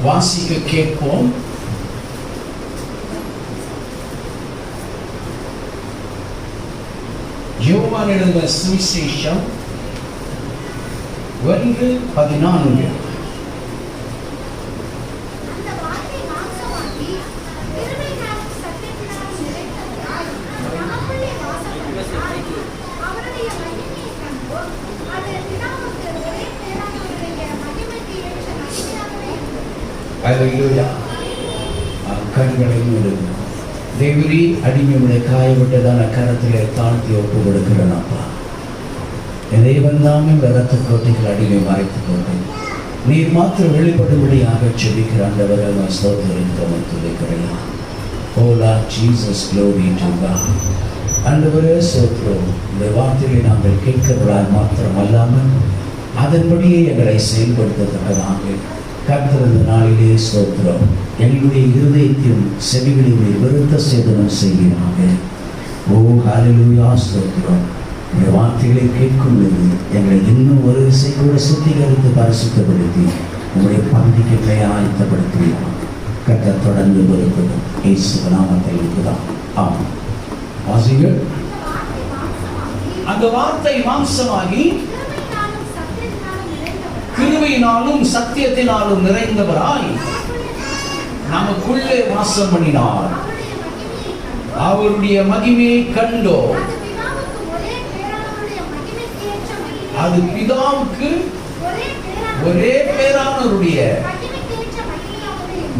வாசிக்க கேட்போம். யோவான் எழுதின சுவிசேஷம் 1:14. கண்களை மூடுங்க. தேவரீ, அடிமையுடைய காயவிட்டதான கரத்திலே தாழ்த்தி ஒப்பு கொடுக்கிறேன். அப்பா, தேவன் தாமே ரத்த கோட்டைகள் அடிமை மறைத்து கொண்டேன். நீர் மாத்திரம் வெளிப்படும்படியாக செபிக்கிற ஆண்டவரே, ஸ்தோத்திரம் துதிக்கிறேன். O Lord Jesus, glory to God. ஆண்டவரே ஸ்தோத்திரம். இந்த வார்த்தையை நாங்கள் கேட்கிறவர்களால் மாத்திரம் அல்லாமல் அதன்படியே எங்களை செயல்படுத்தத்தக்கதாக கர்த்தரது நாளிலே ஸ்தோத்திரம். எங்களுடைய இருதயத்தின் செவிகளிலே விருத்த சேதனம் செய்கிறாங்க. ஓ ஹல்லேலூயா, ஸ்தோத்திரம். இந்த வார்த்தைகளை கேட்கும் பொழுது எங்களை இன்னும் ஒரு விசை கூட சுத்திகரித்து பரிசுத்தப்படுத்தி உங்களுடைய பந்திக்கு ஆயத்தப்படுத்துகிறோம். கர்த்தர் தொடர்ந்து வருகிறோம். இயேசு நாமத்தில் இருக்குதான். ஆமாம். வாசிகள். அந்த வார்த்தை மாம்சமாகி கிருபையினாலும் சத்தியத்தினாலும் நிறைந்தவராய் நமக்குள்ளே வாசம் பண்ணினார். அவருடைய மகிமையை கண்டோம். அது பிதாவுக்கு ஒரே பேரானவருடைய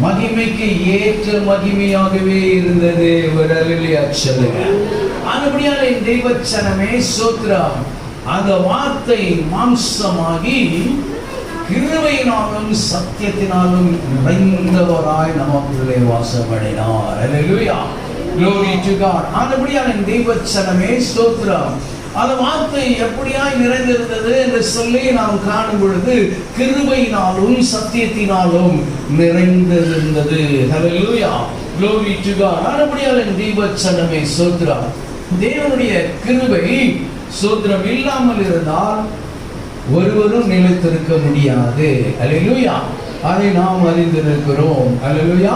மகிமைக்கு ஏற்ற மகிமையாகவே இருந்தது. ஒரு அல்லேலூயா சொல்லுங்க. அதுபடியால் என் தெய்வச்சனமே ஸ்தோத்திரம். அந்த வார்த்தை மாம்சமாகி கிருபையினாலும் சத்தியத்தினாலும் நிறைந்தவராய் நமக்குள்ளே வாசப்படினார். அல்லேலூயா, glory to God. அதுபடியால் என் தெய்வச்சனமே ஸ்தோத்திரம். அந்த வார்த்தை எப்படியாய் நிறைந்திருந்தது என்று சொல்லி நாம் காணும் பொழுது கிருபையினாலும் சத்தியத்தினாலும் நிறைந்திருந்தது. அல்லேலூயா, glory to God. அதுபடியால் என் தெய்வச்சனமே ஸ்தோத்திரம். தேவனுடைய கிருபை ஸ்தோத்திரம் இல்லாமல் இருந்தால் ஒருவரும் நிலைத்திருக்க முடியாது. அல்லேலூயா, அதை நாம் அறிந்திருக்கிறோம். அல்லேலூயா,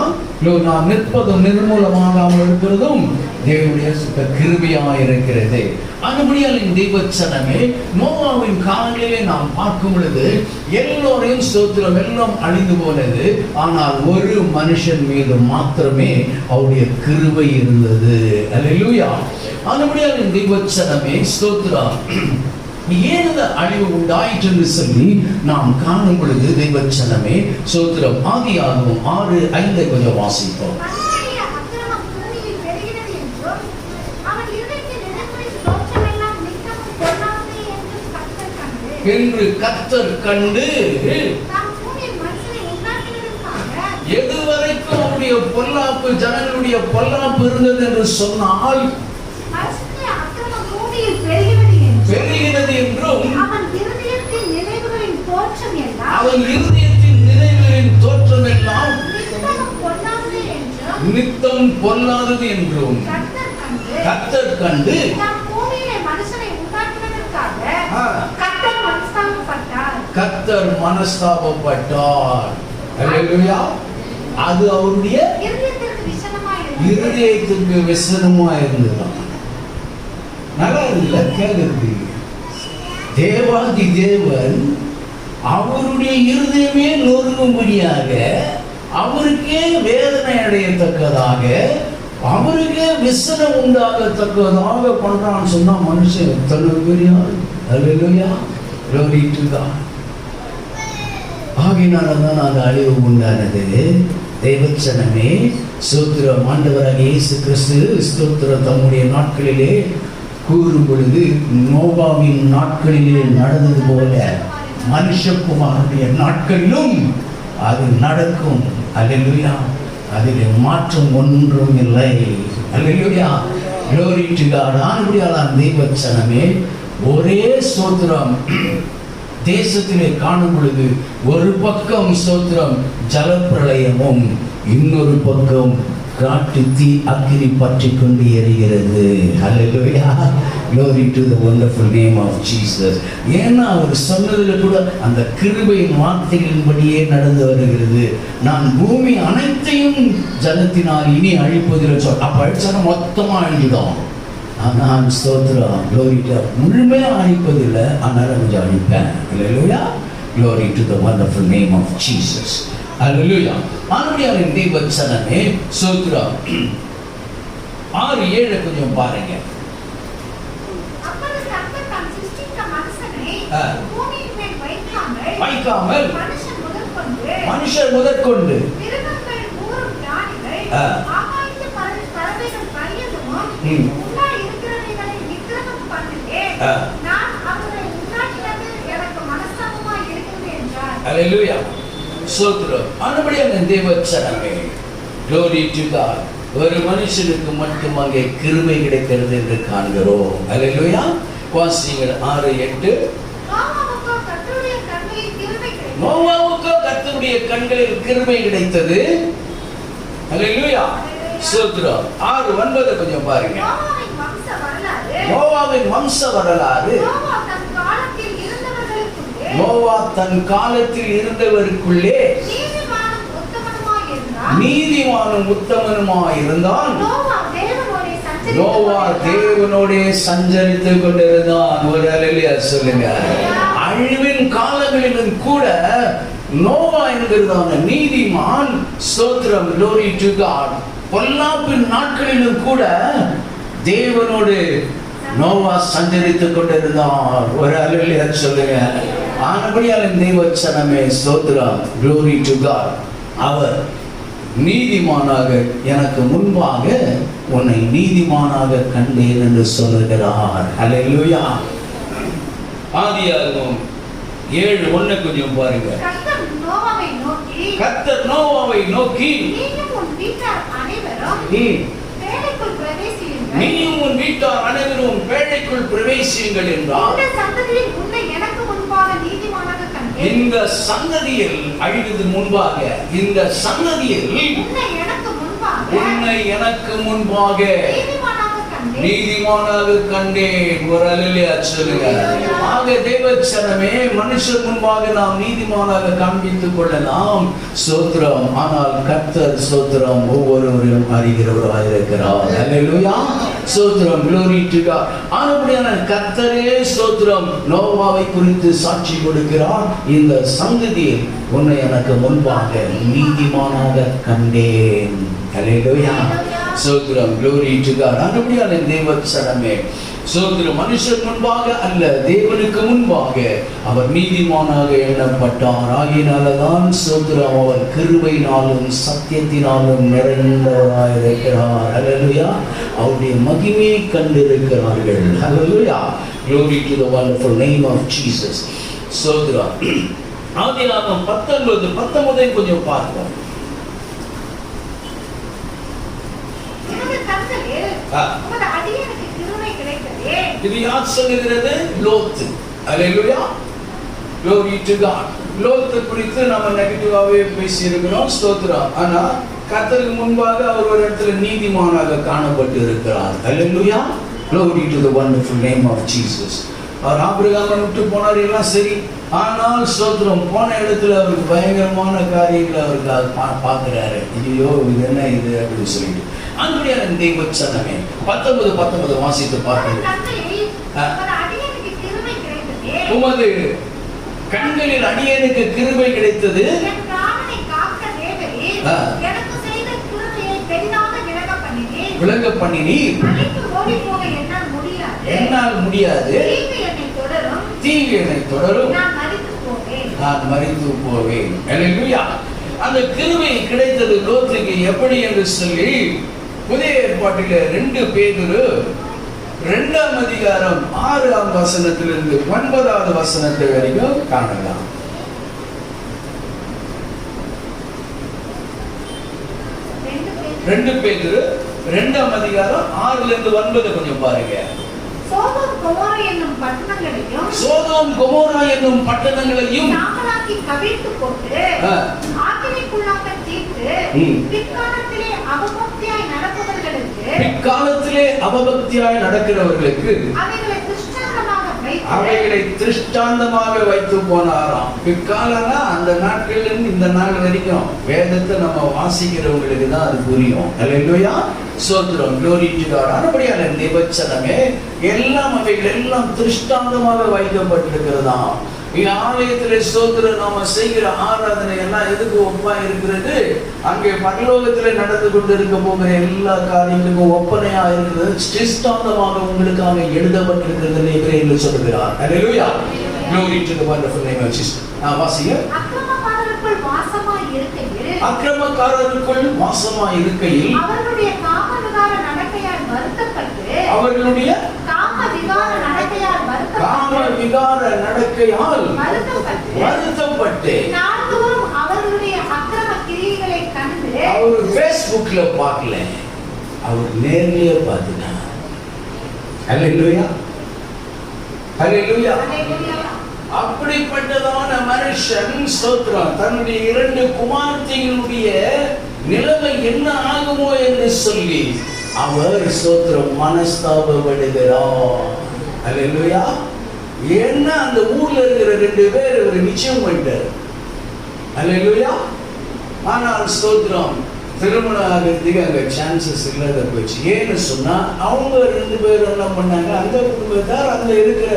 நாம் நிற்பதும் நிர்மூலமாகாமல் இருக்கிறதும் தேவனுடைய சுத்த கிருபையாக இருக்கிறது. அதுபடியால் இந்த தெய்வச்சனமே நோவாவின் காலங்களிலே நாம் பார்க்கும் பொழுது எல்லோரையும் ஸ்தோத்திரம் எல்லாம் அழிந்து போனது. ஆனால் ஒரு மனுஷன் மீது மாத்திரமே அவருடைய கிருபை இருந்தது. அல்லேலூயா, அதுபடியால் இந்த தெய்வச்சனமே ஸ்தோத்திரம். ஏன் இந்த அழிவு உண்டாயிற்று என்று சொல்லி நாம் காணும் பொழுது தெய்வச்சனமே ஸ்தோத்திரம். ஆதியாகமம் 6:5 கொஞ்சம் வாசிப்போம். என்று கர்த்தர் கண்டு எதுவரைக்கும் அவருடைய பொல்லாப்பு ஜனங்களுடைய பொல்லாப்பு இருந்தது என்று சொன்னால் பெருகிறது என்றும் அவன் இருதயத்தின் நினைவுகளின் தோற்றம் எல்லாம் நித்தம் பொல்லாதது என்றும் கர்த்தர் கண்டு கர்த்தர் மனஸ்தாபப்பட்டார். அல்லேலூயா, அது அவருடைய இருதயத்திற்கு விசனமா இருந்தது. நல்லா இருக்குல்ல கேட்கிறது. தேவாதி தேவன் அவருடைய இருதயமே நொறுங்கும்படியாக, அவருக்கே வேதனை அடையத்தக்கதாக, அவருக்கே விசனம் உண்டாகத்தக்கதாக பண்றான்னு சொன்னா மனுஷன் எத்தனை பெரியார். அல்லேலூயா, glory to God. ஆகினால்தான் அது அழிவு உண்டானது. தேவச்சனமே ஸ்தோத்திரம். ஆண்டவராகிய இயேசு கிறிஸ்து ஸ்தோத்திரம் தம்முடைய நாட்களிலே கூறும் பொழுது நோவாவின் நாட்களிலே நடந்தது போல மனுஷகுமாரனுடைய நாட்களிலும் அது நடக்கும். அல்லேலூயா, அதில் மாற்றம் ஒன்றும் இல்லை. அல்லேலூயா, glory to God. ஆனபடியால் தெய்வச்சனமே ஒரே ஸ்தோத்திரம் தேசத்திலே காணும் பொழுது ஒரு பக்கம் ஸ்தோத்திரம் ஜலப்பிரளயமும் இன்னொரு பக்கம் காட்டு தீ அக்கினி பற்றி கொண்டு எரிகிறது. ஹல்லேலூயா, glory to the wonderful name of Jesus. ஏன்னா அவர் சொன்னதுல கூட அந்த கிருபையின் வார்த்தைகளின்படியே நடந்து வருகிறது. நான் பூமி அனைத்தையும் ஜலத்தினால் இனி அழிப்பதில்லை சொல். அப்ப அழிச்சாலும் மொத்தமா அழிஞ்சிடும். நான் ஸ்தோத்திரம், glory to, முழுமையா அழிப்பதில்லை, அதனால கொஞ்சம் அழிப்பேன். ஹல்லேலூயா, glory to the wonderful name of Jesus. ஹல்லேலூயா. ஆண்டவரின் தேவச்சனமே ஸ்தோத்திரம். 6:7 கொஞ்சம் பாருங்க. வைக்காமல் மனுஷர் முதற்கொண்டு ஹல்லேலூயா, ஸ்தோத்திரம். ஆண்டவரின் தேவச்சனமே, glory to God. ஒரு மனுஷனுக்கு மட்டும் அங்கே கிருபை கிடைக்கிறது என்று காண்கிறோம். ஹல்லேலூயா. வாசிங்கள் 6:8. நோவாவுக்கு கர்த்தருடைய கண்களில் கிருபை கிடைத்தது. ஹல்லேலூயா, ஸ்தோத்திரம். 6:9 கொஞ்சம் பாருங்க. நோவாவின் வம்ச வரலாறு. நோவா தன் காலத்தில் இருந்தவருக்குள்ளே நீதிமானும் உத்தமனுமாய் இருந்தான். நோவா தேவனோடே சஞ்சரித்துக் கொண்டிருந்தான். ஒரு அல்லேலூயா சொல்லுங்க. அழிவின் காலங்களிலும் கூட நோவா என்கிறதான நீதிமான், ஸ்தோத்திரம், glory to God, பொல்லாப்பின் நாட்களிலும் கூட தேவனோடு நோவா சஞ்சரித்துக் கொண்டிருந்தான். ஒரு அல்லேலூயா சொல்லுங்க. ஆனபடியால் தேவச்சனமே ஸ்தோத்திரம், glory to God. அவர் நீதிமானாக எனக்கு முன்பாக உன்னை நீதிமானாக கண்டேன் என்று சொல்லுகிறார். ஹல்லேலூயா. ஆதியாகமம் 7:1 கொஞ்சம் பாருங்க. கர்த்தர் நோவாவை நோக்கி நீயும் உன் வீட்டார் அனைவரும் பேழைக்குள் பிரவேசியுங்கள் என்றார். இந்த சந்ததியில் அழிவது முன்பாக, இந்த சந்ததியில் உன்னை எனக்கு முன்பாக நீதிமானாக கண்டேன். ஒரு அல்லேலூயா சொல்லுங்க. ஆக தேவச்சனமே, மனுஷர் முன்பாக நாம் நீதிமானாக காண்பித்துக் கொள்ளலாம், ஸ்தோத்திரம். ஆனால் கர்த்தர் ஸ்தோத்திரம் ஒவ்வொருவரையும் அறிகிறவராக இருக்கிறார். அல்லேலூயா, ஸ்தோத்திரம், glory to God. ஆனபடியான கர்த்தரே ஸ்தோத்திரம் நோவாவை குறித்து சாட்சி கொடுக்கிறார். இந்த சந்ததியில் உன்னை எனக்கு முன்பாக நீதிமானாக கண்டேன். அல்லேலூயா, ஸ்தோத்திரம், glory to God. ஆனபடியான தேவச்சனமே ஸ்தோத்திரம், மனுஷர் முன்பாக அல்ல, தேவனுக்கு முன்பாக அவர் நீதிமானாக எண்ணப்பட்டார். ஆகினால்தான் ஸ்தோத்திரம் அவர் கிருபையினாலும் சத்தியத்தினாலும் நிறைந்தவராய் இருக்கிறார். ஹல்லேலூயா. அவருடைய மகிமையை கண்டிருக்கிறார்கள். ஹல்லேலூயா, glory to the wonderful name of Jesus. ஸ்தோத்திரம். ஆதியாகமம் 19:19 கொஞ்சம் பார்ப்போம். இது யார் சொல்லுகிறது? லோத்து. அல்லேலூயா, glory to God. லோத்து குறித்து நம்ம நெகட்டிவாவே பேசி இருக்கிறோம், ஸ்தோத்திரம். ஆனா கர்த்தருக்கு முன்பாக அவர் ஒரு இடத்துல நீதிமானாக காணப்பட்டு இருக்கிறார். அல்லேலூயா, glory to the wonderful name of Jesus. அவர் ஆபிரகாமை விட்டு போனார், எல்லாம் சரி. ஆனால் ஸ்தோத்திரம், போன இடத்துல அவருக்கு பயங்கரமான காரியங்களை அவருக்கு பார்க்கிறாரு. ஐயோ, இது என்ன இது அப்படின்னு சொல்லிட்டு. அன்புடைய தேவச்சனமே 19:19 வாசித்து பார்க்கிறோம். உமது கண்களில் அடியேனுக்கு கிருபை கிடைத்தது. விளங்க பண்ணினீர். என்னால் முடியாது. தீங்கு என்னை தொடரும். நான் மரித்து போவேன். அல்லேலூயா. அந்த கிருபை கிடைத்தது லோத்துக்கு எப்படி என்று சொல்லி புதிய ஏற்பாட்டிலே 2 பேதுரு 2ஆம் அதிகாரம் 6ஆம் வசனத்திலிருந்து 9வது வசனத்தை வரைக்கும் காணலாம். 2 பேதுரு 2ஆம் அதிகாரம் 6லிருந்து 9 கொஞ்சம் பாருங்க. சோதோம் கொமோரா என்னும் பட்டணங்களையும் நாமளாக்கி கவிழ்த்து போட்டு ஆக்கினைக்குள்ளாக தீர்த்து பிற்காலத்திலே அவமோத்திய பிற்காலத்திலே அவபக்தியாய் நடக்கிறவர்களுக்கு அவைகளை திருஷ்டாந்தமாக வைத்து போனாராம். பிற்காலம்னா அந்த நாட்கள்ல இருந்து இந்த நாள் வரைக்கும் வேதத்தை நம்ம வாசிக்கிறவங்களுக்கு தான் அது புரியும். அல்லேலூயா, ஸ்தோத்திரம், glory to God. ஆனபடியால் இந்த வசனமே எல்லாம் அவைகள் எல்லாம் திருஷ்டாந்தமாக வைக்கப்பட்டிருக்கிறதாம். ஆலயத்திலே ஸ்தோத்திரம் நாம செய்கிற ஆராதனை எல்லாம் எதுக்கு ஒப்பா இருக்கிறது? அங்கே பரலோகத்திலே நடந்து கொண்டு இருக்க போகிற எல்லா காரியங்களுக்கும் ஒப்பனையா இருக்கிறது, திருஷ்டாந்தமாக உங்களுக்காக எழுதப்பட்டிருக்கிறது என்று சொல்லுகிறார். அல்லேலூயா, glory to the wonderful name of Jesus. வாசிங்க. அக்கிரமக்காரருக்குள் வாசமாய் இருக்கையில் அவர்களுடைய காம விகார நடக்கையால் வருத்தப்பட்டு அவர்களுடைய அக்கிரம கிரியைகளை கண்டு அவர் Facebookல பார்க்கல, அவர் நேர்லயே பார்த்தார். அல்லேலூயா, அல்லேலூயா. அப்படிப்பட்டதான மனுஷன் ஸ்தோத்திரம் தன்னுடைய 2 குமார்த்திகளுடைய நிலைமை என்ன ஆகுமோ என்று சொல்லி அவர் ஸ்தோத்திரம் மனஸ்தாபப்படுகிறார். அல்லேலூயா. ஏன்னா அந்த ஊர்ல இருக்கிற 2 பேர் ஒரு நிச்சயம் பண்ணிட்டார். அல்லேலூயா. ஆனால் ஸ்தோத்திரம் திருமணம் ஆகிறதுக்கு அங்க சான்சஸ் இல்லாத போச்சு. ஏன்னு சொன்னா அவங்க 2 பேரும் என்ன பண்ணாங்க, அந்த குடும்பத்தார் அங்க இருக்கிற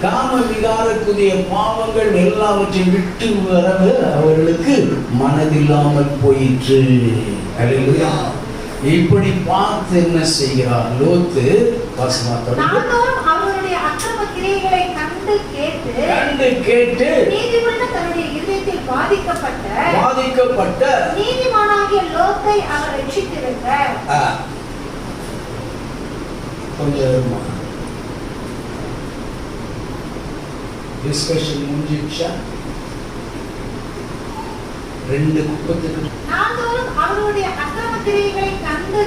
காம விகாரக்குரிய பாவங்கள் எல்லாவற்றையும் விட்டு வரவு அவர்களுக்கு மனதில்லாமல் போயிற்று. அல்லேலூயா. இப்படி பார்த்து என்ன செய்கிறார் லோத்து? அவருடைய அக்கிரம கிரியைகளை கண்டு கேட்டு நீதியுள்ள தன்னுடைய இதயத்தில் பாதிக்கப்பட்ட நீதிமானாகிய லோத்தை அவர் ரட்சித்திருந்தார். கொஞ்சம் டிஸ்கஷன் முடிஞ்சிடுச்சா? 2 குப்பத்துக்கு நாள்தோறும் அவருடைய அக்கிரமத்தை கண்டு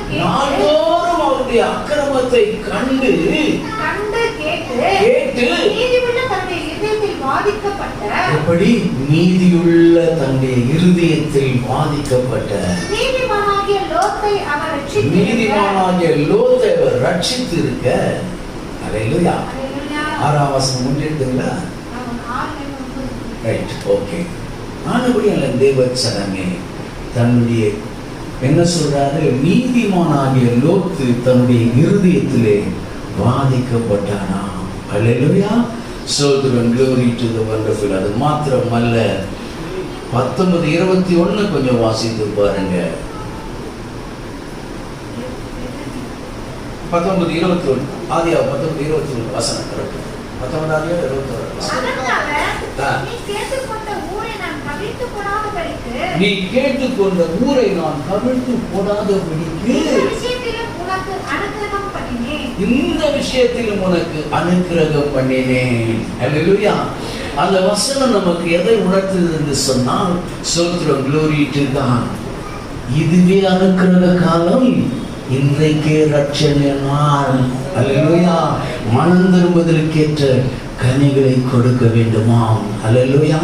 கேட்டு நீதியுள்ள தன்னுடைய இதயத்தில் பாதிக்கப்பட்ட எப்படி நீதியுள்ள தன்னுடைய இருதயத்தில் பாதிக்கப்பட்ட நீதிமானாகிய லோத்தை அவர் ரட்சித்திருக்க. அல்லேலூயா. 6ஆம் வசனம் முடிஞ்சிடுதுங்களா? Right, okay. ஆனபடியால தேவச்சனமே தன்னுடைய என்ன சொல்றாரு, நீதிமானாகிய லோத்து தன்னுடைய இருதயத்திலே பாதிக்கப்பட்டானா. அல்லேலூயா, ஸ்தோத்திரம், glory to the wonderful. அது மாத்திரமல்ல, 19:21 கொஞ்சம் வாசித்து பாருங்க. 19:21 ஆதியாகமம் 19:21 வசனம் கரெக்ட். 19:21 நீ கேட்டுக்கொண்ட ஊரை நான் கவிழ்த்து போடாதபடிக்கு இந்த விஷயத்திலும் உனக்கு அனுக்கிரகம் பண்ணினேன். அல்லேலூயா. அந்த வசனம் நமக்கு எதை உணர்த்துது என்று சொன்னால், ஸ்தோத்திரம், glory to God. இதுவே அனுக்கிரக காலம், இன்றைக்கே ரட்சணை நாள். அல்லேலூயா. மனம் திரும்புவதற்கேற்ற கனிகளை கொடுக்க வேண்டுமாம். அல்லேலூயா,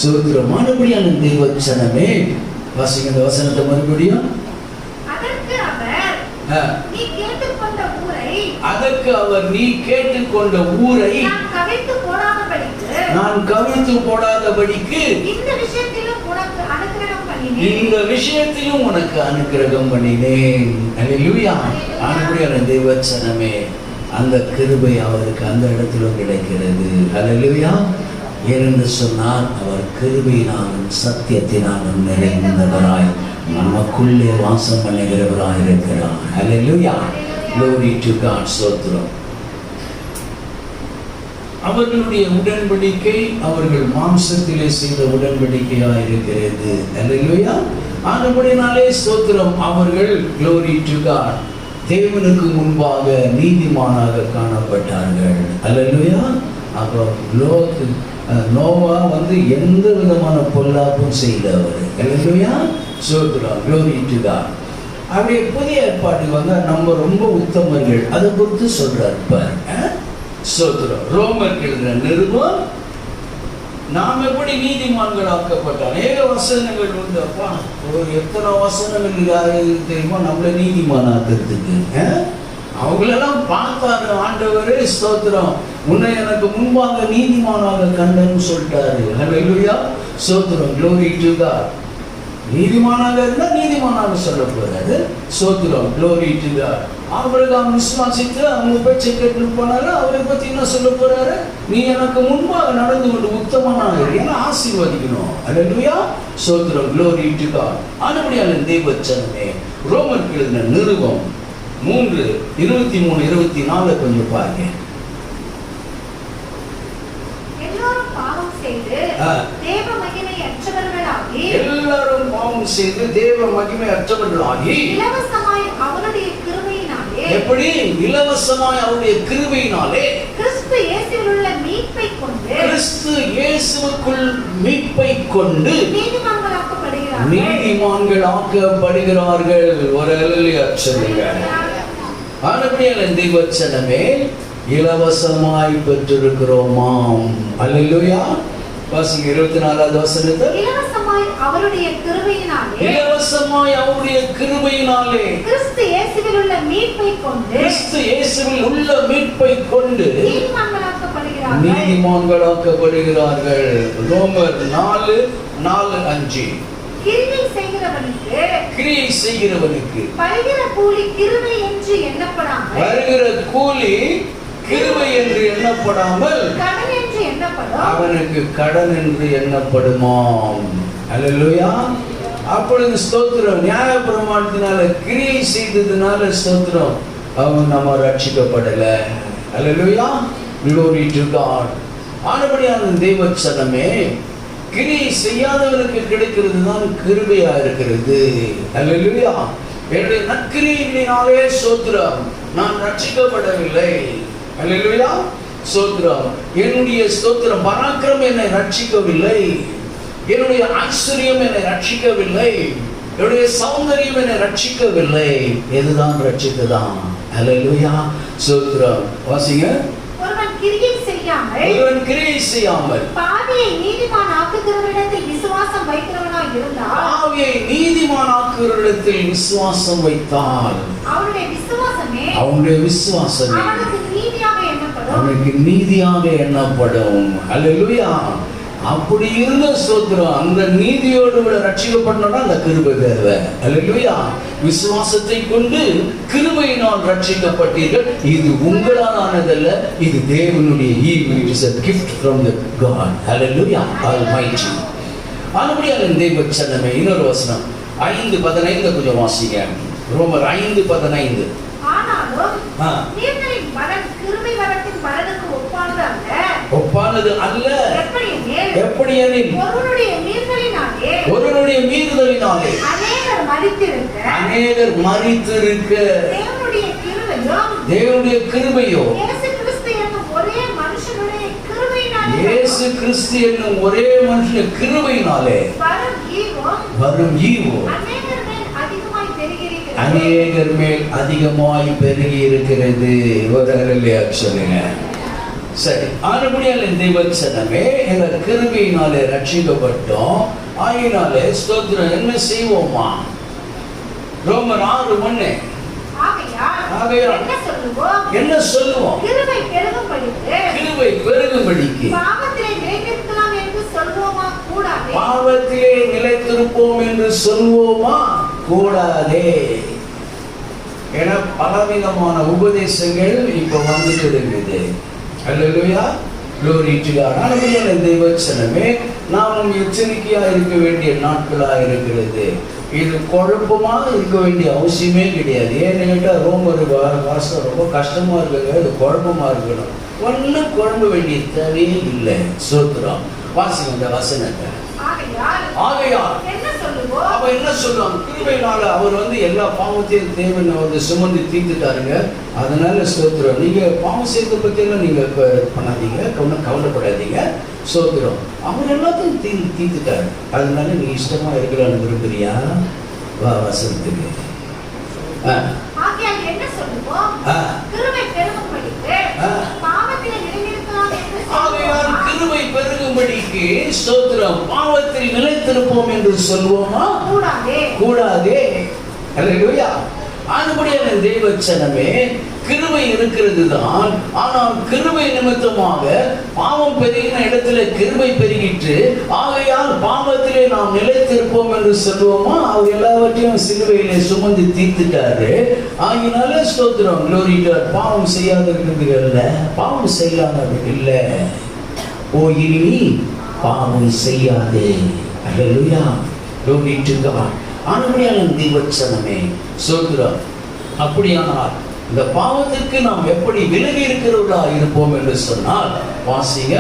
ஸ்தோத்திரம். மறுபடியும் தேவச்சனமே வாசிங்க அந்த வசனத்தை மறுபடியும். அதற்கு அவர் நீ கேட்டுக்கொண்ட ஊரை நான் கவிழ்த்து போடாதபடிக்கு இந்த விஷயத்திலும் உனக்கு அனுக்கிரகம் பண்ணினேன். அல்லேலூயா. ஆனபடியான தேவச்சனமே அந்த கிருபை அவருக்கு அந்த இடத்திலும் கிடைக்கிறது. அல்லேலூயா. ஏனென்று சொன்னால் அவர் கிருபையினாலும் சத்தியத்தினாலும் நிறைந்தவராய் நமக்குள்ளே வாசம் பண்ணுகிறவராய் இருக்கிறார். அல்லேலூயா, glory to God. ஸ்தோத்திரம். அவர்களுடைய உடன்படிக்கை அவர்கள் மாம்சத்திலே செய்த உடன்படிக்கையாக இருக்கிறது. அல்லேலூயா. ஆனபடினாலே ஸ்தோத்திரம், அவர்கள் glory to God தேவனுக்கு முன்பாக நீதிமானாக காணப்பட்டார்கள். அல்லேலூயா. அப்போ நோவா எந்த விதமான பொல்லாப்பும் செய்தவர். அல்லேலூயா, ஸ்தோத்திரம், glory to God. அப்படியே புதிய ஏற்பாட்டுக்கு நம்ம ரொம்ப உத்தமர்கள், அதை குறித்து சொல்றாரு பாருங்க. ஸ்தோத்திரம். ரோமருக்கு எழுதின நிருபம் நாம் எப்படி நீதிமான்கள் ஆக்கப்பட்ட அநேக வசனங்கள் உண்டு. அப்பா, ஒரு எத்தனை வசனங்கள் தெரியுமா நம்மள நீதிமான் ஆக்கிறதுக்கு. அவங்களெல்லாம் பார்த்தாரு ஆண்டவரே, ஸ்தோத்திரம், உன்னை எனக்கு முன்பாக நீதிமானாக கண்டன்னு சொல்லிட்டாரு. ஹல்லேலூயா, ஸ்தோத்திரம், glory to God. நீதிமானாக இருந்தா நீதிமானாக சொல்ல போறாரு. ஸ்தோத்திரம், glory to God. ஆபிரகாம் விசுவாசித்து அவங்க பேச்சை கேட்டு போனாரு. அவரை பத்தி என்ன சொல்ல போறாரு? நீ எனக்கு முன்பாக நடந்து கொண்டு உத்தமனாக என்ன ஆசீர்வதிக்கணும். ஹல்லேலூயா, ஸ்தோத்திரம், glory to God. ஆனபடியால் தேவச்சனமே, ரோமருக்கு எழுதின நிருபம் 3:23-24 கொஞ்சம் பாருங்க. எல்லாரும் பாவம் செய்து தேவ மகிமை அற்றவர்களாகி இலவசமாய் அவருடைய கிருபையினாலே, எப்படி இலவசமாய் அவருடைய கிருபையினாலே கிறிஸ்து இயேசுவில் உள்ள மீட்பை கொண்டு, கிறிஸ்து இயேசுவுக்குள் மீட்பை கொண்டு நீதிமான்கள் ஆக்கப்படுகிறார்கள். ஒரு அல்லேலூயா சொல்லுங்க. ஆனபடியால் தேவச்சனமே, இலவசமாய் பெற்றிருக்கிறோமாம். அல்லேலூயா. வாசிங்க 24வது வசனத்தை. இலவசமாய் அவருடைய கிருபையினாலே, இலவசமாய் அவருடைய கிருபையினாலே கிறிஸ்து இயேசுவில் உள்ள மீட்பை கொண்டு, கிறிஸ்து இயேசுவில் உள்ள மீட்பை கொண்டு நீதிமான்களாக்கப்படுகிறார்கள். ரோமர் 4:4-5. கிரியை செய்கிறவனுக்கு, கிரியை செய்கிறவனுக்கு வருகிற கூலி கிருபை என்று எண்ணப்படாமல், வருகிற கூலி கிருபை என்று எண்ணப்படாமல் கடன் என்று எண்ணப்படும், அவனுக்கு கடன் என்று எண்ணப்படுமாம். அல்லேலூயா. அப்பொழுது ஸ்தோத்திரம், நியாயப்பிரமாணத்தினால கிரியை செய்ததுனால ஸ்தோத்திரம், அவன் நம்ம ரட்சிக்கப்படல. அல்லேலூயா, glory to God. ஆனபடியான தேவச்சனமே, கிரியை செய்யாதவனுக்கு கிடைக்கிறது தான் கிருபையா இருக்கிறது. அல்லேலூயா. என்னுடைய நற்கிரியினாலே ஸ்தோத்திரம் நான் ரட்சிக்கப்படவில்லை. அல்லேலூயா, ஸ்தோத்திரம். என்னுடைய ஸ்தோத்திரம் பராக்கிரம் என்னை ரட்சிக்கவில்லை. என்னுடைய ஐஸ்வர்யம் என்னை ரட்சிக்கவில்லை. என்னுடைய சௌந்தரியம் என்னை ரட்சிக்கவில்லை. எதுதான் ரட்சித்ததான்? அல்லேலூயா, ஸ்தோத்திரம். வாசிங்க. ஒருவன் கிரியை செய்யாமல் பாவியை நீதிமான் ஆக்குகிறவரிடத்தில் விசுவாசம் வைக்கிறவனாய் இருந்தால், பாவியை நீதிமான் ஆக்குகிறவரிடத்தில் விசுவாசம் வைத்தால் அவனுடைய விசுவாசமே அவனுக்கு நீதியாக எண்ணப்படும். அல்லேலூயா. அப்படி இருந்த ஸ்தோத்திரம், அந்த நீதியோடு விட ரட்சிக்கப்படணும்னா அந்த கிருபை தேவை. அல்லேலூயா. விசுவாசத்தை கொண்டு கிருபையினால் ரட்சிக்கப்பட்டீர்கள். இது உங்களால் ஆனதல்ல, இது தேவனுடைய ஈவு. It is a gift from the God. Hallelujah, Almighty. ஆனபடியால் தேவச்சனமே, இன்னொரு வசனம் 5:15 கொஞ்சம் வாசிங்க. ரோமர் 5:15. ஆனாலும் நீர்களின் பலன் கிருபை வரத்தின் பலனுக்கு ஒப்பானது அல்ல. எப்படியெனில் ஒருவனுடைய மீறுதலினாலே அநேகர் மரித்திருக்க தேவனுடைய கிருபையோ இயேசு கிறிஸ்து என்னும் ஒரே மனுஷன் கிருபையினாலே வரும் ஈவோ அநேகர் மேல் அதிகமாய் பெருகி இருக்கிறது. ஒரு அல்லேலூயா சொல்லுங்க. சரி, ஆனபடியால் தேவச்சனமே, எங்கள் கிருபையினாலே ரட்சிக்கப்பட்டோம். ஆயினாலே ஸ்தோத்திரம் என்ன செய்வோமா? ரோமர் 6:1. ஆகையால் என்ன சொல்லுவோம்? கிருபை பெருகும்படிக்கு பாவத்திலே நிலைத்திருப்போம் என்று சொல்வோமா? கூடாதே. என பலவிதமான உபதேசங்கள் இப்ப வந்துட்டு இருக்குது. அல்லேலூயா, glory to God. ஆனபடியால் தேவச்சனமே, நாமும் எச்சரிக்கையா இருக்க வேண்டிய நாட்களா இருக்கிறது. இது குழப்பமாக இருக்க வேண்டிய அவசியமே கிடையாது. ஏன்னு கேட்டால் ரோமர் வாசம் ரொம்ப கஷ்டமா இருக்குங்க. இது குழப்பமா இருக்கணும். ஒன்னும் குழம்ப வேண்டிய தேவையே இல்லை. ஸ்தோத்திரம். வாசிங்க இந்த வசனத்தை. ஆகையால் அவ என்ன சொல்லுவாங்க? கிருபையினால அவர் எல்லா பாவத்தையும் தேவன் சுமந்து தீர்த்துட்டாருங்க. அதனால ஸ்தோத்திரம், நீங்க பாவம் செய்யறத பத்தி எல்லாம் நீங்க பண்ணாதீங்க, கவலைப்படாதீங்க. ஸ்தோத்திரம், அவர் எல்லாத்தையும் தீர்த்துட்டாரு. அதனால நீ இஷ்டமா இருக்கலாம்னு விரும்புறியா? வா வசனத்துக்கு. கிருபை பெருகும் ஆகும்படிக்கு ஸ்தோத்திரம் பாவத்தில் நிலைத்திருப்போம் என்று சொல்வோமா? கூடாதே. அல்லேலூயா. ஆனபடியான தேவச்சனமே, கிருபை இருக்கிறது தான். ஆனால் கிருபை நிமித்தமாக பாவம் பெருகின இடத்துல கிருபை பெருகிட்டு, ஆகையால் பாவத்திலே நாம் நிலைத்திருப்போம் என்று சொல்லுவோமா? அவர் எல்லாவற்றையும் சிலுவையிலே சுமந்து தீர்த்துட்டாரு. ஆகினால ஸ்தோத்திரம், glory to God. பாவம் செய்யாதவர்களுக்கு இல்ல, பாவம் செய்யாதவர்களுக்கு இல்ல. ஓ இனி பாவம் செய்யாதே. அல்லேலூயா. glory to God. ஆனபடியான தேவச்சனமே, ஸ்தோத்திரம். அப்படியானால் இந்த பாவத்திற்கு நாம் எப்படி விலகி இருக்கிறவர்களா இருப்போம் என்று சொன்னால், வாசிங்க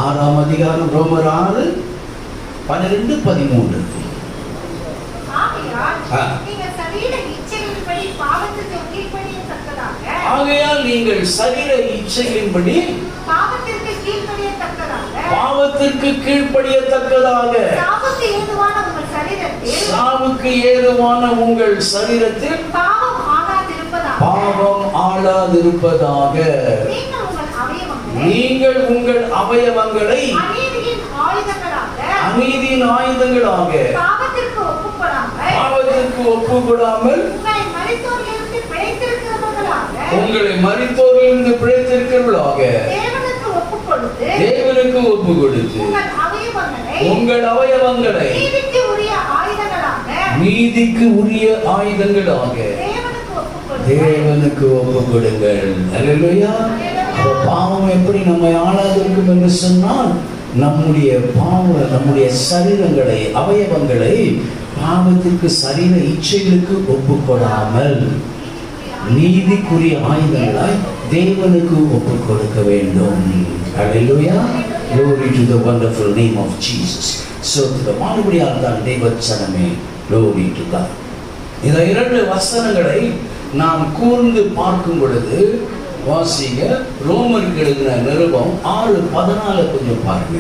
6ஆம் அதிகாரம் ரோமர் 6:12-13. ஆகையால் நீங்கள் சரீர இச்சைகளின்படி பாவத்திற்கு கீழ்ப்படியத்தக்கதாக சாவுக்கு ஏதுவான உங்கள் சரீரத்தில் பாவம் ஆளாதிருப்பதாக நீங்கள் உங்கள் அவயவங்களை அநீதியின் ஆயுதங்களாக பாவத்திற்கு ஒப்புக்கொடாமல் உங்களை மரித்தோரிலிருந்து பிழைத்திருக்கிறவர்களாக தேவனுக்கு ஒப்பு கொடுத்து உங்கள் அவயவங்களை நீதிக்கு உரிய ஆயுதங்களாக தேவனுக்கு ஒப்பு கொடுங்கள். அல்லேலூயா. பாவம் எப்படி நம்மை ஆளாதிருக்கும் என்று சொன்னால், நம்முடைய சரீரங்களை, அவயவங்களை பாவத்திற்கு, சரீர இச்சைகளுக்கு ஒப்புக்கொடாமல் நீதிக்குரிய ஆயுதங்களாய் தேவனுக்கு ஒப்பு கொடுக்க வேண்டும். அல்லேலூயா. Glory to the wonderful name of Jesus. So the மாறுபடியால் தான் தேவச்சனமே, glory to God. இந்த 2 வசனங்களை நாம் கூர்ந்து பார்க்கும் பொழுது, வாசிங்க ரோமருக்கு எழுதின நிருபம் 6:14 கொஞ்சம் பாருங்க.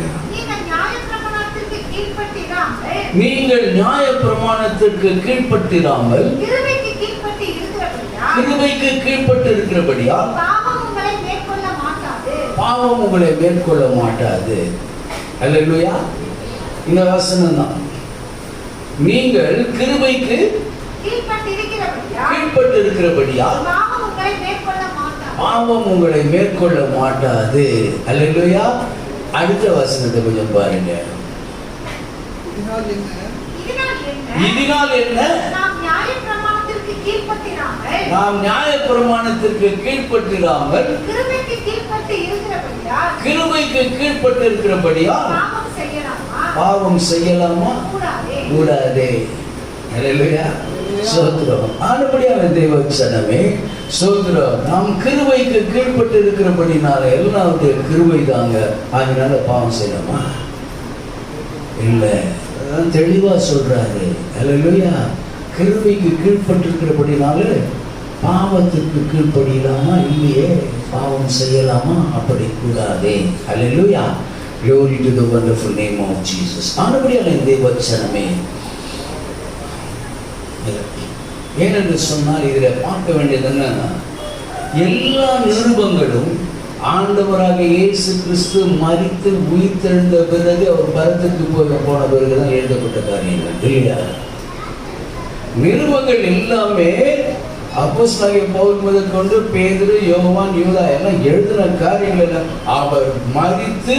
நீங்கள் நியாய பிரமாணத்திற்கு கீழ்ப்பட்டிராமல் கிருபைக்கு கீழ்ப்பட்டு இருக்கிறபடியால் பாவம் உங்களை மேற்கொள்ள மாட்டாது. அல்லேலூயா. இந்த வசனம் தான். நீங்கள் கிருபைக்கு கீழ்ப்பட்டு இருக்கிறபடியால் பாவம் உங்களை மேற்கொள்ள மாட்டாது. அல்லேலூயா. அடுத்த வசனத்தை கொஞ்சம் பாருங்க. இதனால் என்ன? நாம் நியாய பிரமாணத்திற்கு கீழ்ப்பட்டிராமல் கிருபைக்கு கீழ்ப்பட்டு இருக்கிறபடியால் பாவம் செய்யலாமா? கூடாதே. அல்லேலூயா. ஸ்தோத்திரம். ஆனபடியான தேவச்சனமே, ஸ்தோத்திரம். நாம் கிருபைக்கு கீழ்ப்பட்டு இருக்கிறபடினால எல்லாருடைய கிருபை தாங்க. அதனால பாவம் செய்யலாமா? இல்லை. அதான் தெளிவா சொல்றாரு. அல்லேலூயா. கிருபைக்கு கீழ்ப்பட்டு இருக்கிறபடினால பாவத்திற்கு கீழ்ப்படியலாமா? இல்லையே. பாவம் செய்யலாமா? அப்படி கூடாதே. அல்லேலூயா. Glory to the wonderful name of Jesus. ஆனபடியால் தேவச்சனமே, ஏனென்று சொன்னால் இதில் பார்க்க வேண்டியது என்னன்னா, எல்லா நிருபங்களும் ஆண்டவராக இயேசு கிறிஸ்து மரித்து உயிர்த்தெழுந்த பிறகு அவர் பரத்துக்கு போன பிறகுதான் எழுதப்பட்ட காரியங்கள் இல்லையா? நிருபங்கள் எல்லாமே அப்போஸ்தலனாகிய பவுல் முதல் கொண்டு பேதுரு, யோவான், யூதா எல்லாம் எழுதின காரியங்கள் எல்லாம் அவர் மரித்து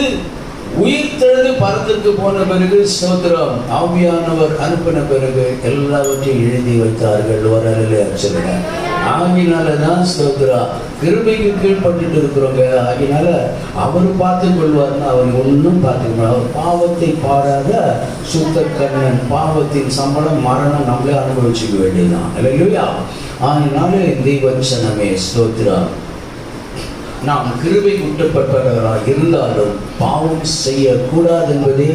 உயிர்த்தெழுந்து பரத்திற்கு போன பிறகு, ஸ்தோத்திரம், ஆவியானவர் அனுப்பின பிறகு எல்லாவற்றையும் எழுதி வைத்தார்கள். வரலே சொல்லுங்க. ஆகினாலதான் ஸ்தோத்திரா கிருபைக்கு கீழ்பட்டு இருக்கிறோங்க. ஆகினால அவர் பார்த்து கொள்வார்னு அவர் ஒன்றும் பார்த்துக்கணும். அவர் பாவத்தை பாடாத சுத்த கண்ணன். பாவத்தின் சம்பளம் மரணம், நம்மளே அனுபவிச்சுக்க வேண்டியதுதான். அல்லேலூயா. ஆகினால தேவச்சனமே, ஸ்தோத்திரா, நாம் கிருபை உட்பட்டவர்களாக இருந்தாலும் பாவம் செய்யக்கூடாது என்பதே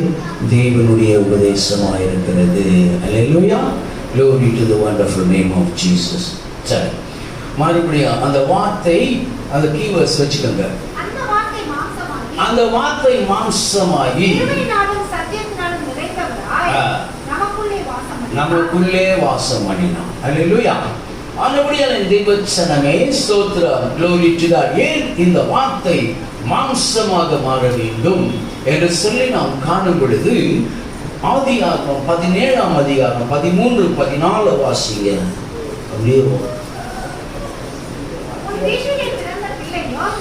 தேவனுடைய உபதேசமாக இருக்கிறது. அல்லேலூயா. Glory to the wonderful name of Jesus. சரி, மறுபடியும் அந்த வார்த்தை, அந்த கீவேர்ட்ஸ் வச்சுக்கோங்க. அந்த வார்த்தை மாம்சமாகி நமக்குள்ளே வாசம் பண்ணினான். அல்லேலூயா. ஆனபடியால் தேவச்சனமே, ஸ்தோத்திரம், glory to God. ஏன் இந்த வார்த்தை மாம்சமாக மாற வேண்டும்? என்று சொல்லி நாம் காணும் பொழுது ஆதியாகமம் 17ஆம் அதிகாரம் 13, 14 வாசிங்க. அப்படியே உன் வீட்டிலே பிறந்த பிள்ளையும்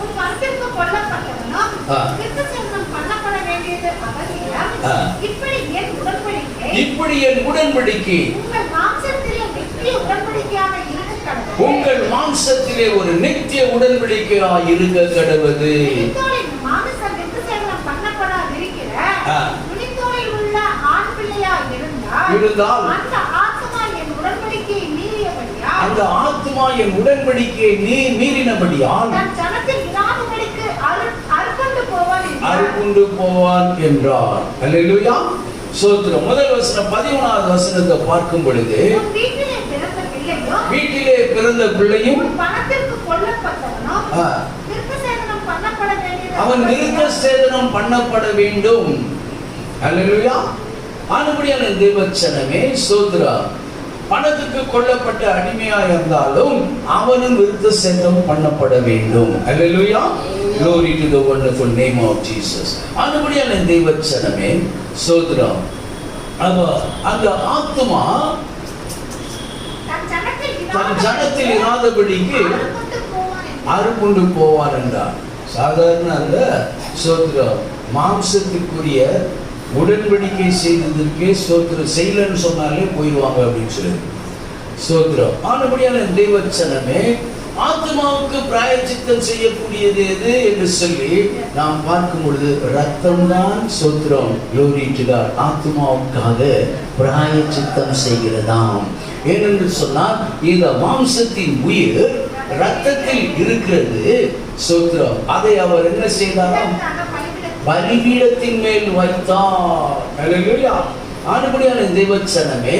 உன் மனதிற்கு கொல்லப்பட்டவனும் விருத்தசேதனம் பண்ணப்பட வேண்டியது அவசியம். இப்படி என் உடன்படிக்கை உங்கள் மாம்சத்திலே நித்திய உடன்படிக்கையாக இருக்க கடவுது. உங்கள் மாம்சத்திலே ஒரு நித்திய உடன்படிக்கையாக இருக்க கடவுது. மாம்சம் விருத்தசேதனம் பண்ணப்படாதிருக்கிற நுனித்தோலில் உள்ள ஆண் பிள்ளையா இருந்தால் அந்த ஆத்மா என் உடன்படிக்கையை மீறியபடியால் தன் ஜனத்தில் இராதபடிக்கு அறுப்புண்டு போவான் என்றார். அல்லேலூயா. ஸ்தோத்திரம். முதல் வசனம் 11வது வசனத்தை பார்க்கும் பொழுது வீட்டிலே பிறந்த பிள்ளையும் அவன் விருத்தசேதனம் பண்ணப்பட வேண்டும். அல்லேலூயா. ஆனபடியான தேவச்சனமே ஸ்தோத்திரம். பணத்துக்கு கொல்லப்பட்ட அடிமையா இருந்தாலும் அவனும் விருத்தசேதனம் பண்ணப்பட வேண்டும். அல்லேலூயா. Glory to the wonderful name of Jesus. ஆனபடியான தேவச்சனமே ஸ்தோத்திரம். அந்த ஆத்மா தன் ஜனத்தில் இராதபடிக்கு அறுப்புண்டு போவான் என்றார். சாதாரண அல்ல. ஸ்தோத்திரம். மாம்சத்துக்குரிய உடன்படிக்கை செய்ததற்கே ஸ்தோத்திரம் செய்யலன்னு சொன்னாலே போயிடுவாங்க அப்படின்னு சொல்லி ஸ்தோத்திரம். ஆனபடியான தேவச்சனமே ஆத்மாவுக்கு பிராயச்சித்தம் செய்யக்கூடியது எது என்று சொல்லி நாம் பார்க்கும் பொழுது ரத்தம் தான். ஸ்தோத்திரம். Glory to God. ஆத்மாவுக்காக பிராயச்சித்தம் செய்கிறதாம். ஏனென்று சொன்னால் இந்த மாம்சத்தின் உயிர் ரத்தத்தில் இருக்கிறது. ஸ்தோத்திரம். அதை அவர் என்ன செய்தாராம்? பலிபீடத்தின் மேல் வைத்தார். அல்லேலூயா. ஆனபடியான தேவச்சனமே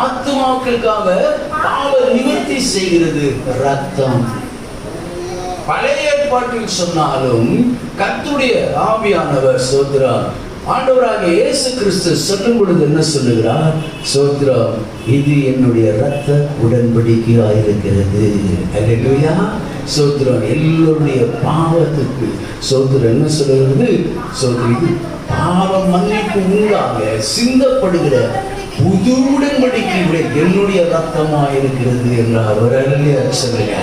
ஆத்மாக்களுக்காக பாவ நிவர்த்தி செய்கிறது ரத்தம். பழைய ஏற்பாட்டில் சொன்னாலும் கர்த்தருடைய ஆவியானவர் ஸ்தோத்திரம் ஆண்டவராக இயேசு கிறிஸ்து சொல்லும் பொழுது என்ன சொல்லுகிறார்? ஸ்தோத்திரம். இது என்னுடைய இரத்த உடன்படிக்கையாக இருக்கிறது. அல்லேலூயா. ஸ்தோத்திரம். எல்லோருடைய பாவத்துக்கு ஸ்தோத்திரம் என்ன சொல்லுகிறது? ஸ்தோத்திரம். பாவம் மன்னிப்பு உண்டாக சிந்தப்படுகிற புது உடன்படிக்கையுடைய என்னுடைய ரத்தமா இருக்கிறது என்றார். சொல்லுங்க.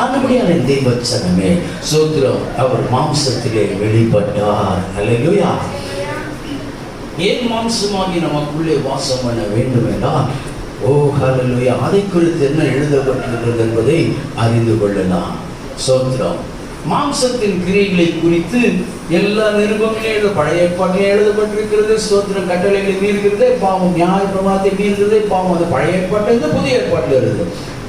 அதுபடியான தேவச்சனமே ஸ்தோத்திரம். அவர் மாம்சத்திலே வெளிப்பட்டார். அல்லேலூயா. ஏன் மாம்சமாகி நமக்குள்ளே வாசம் பண்ண வேண்டும் என்றால் ஹல்லேலூயா, அதை குறித்து என்ன எழுதப்பட்டிருக்கிறது என்பதை அறிந்து கொள்ளலாம். ஸ்தோத்திரம். மாம்சத்தின் கிரியைகளை குறித்து எல்லா நிருபங்களிலும் பழைய ஏற்பாட்டிலே எழுதப்பட்டிருக்கிறது. ஸ்தோத்திரம். கட்டளைகளை மீறுகிறதே பாவம், நியாயப்பிரமாணத்தை மீறுகிறதே பாவம். அது பழைய ஏற்பாட்டிலிருந்து புதிய ஏற்பாட்டில் இருக்குது.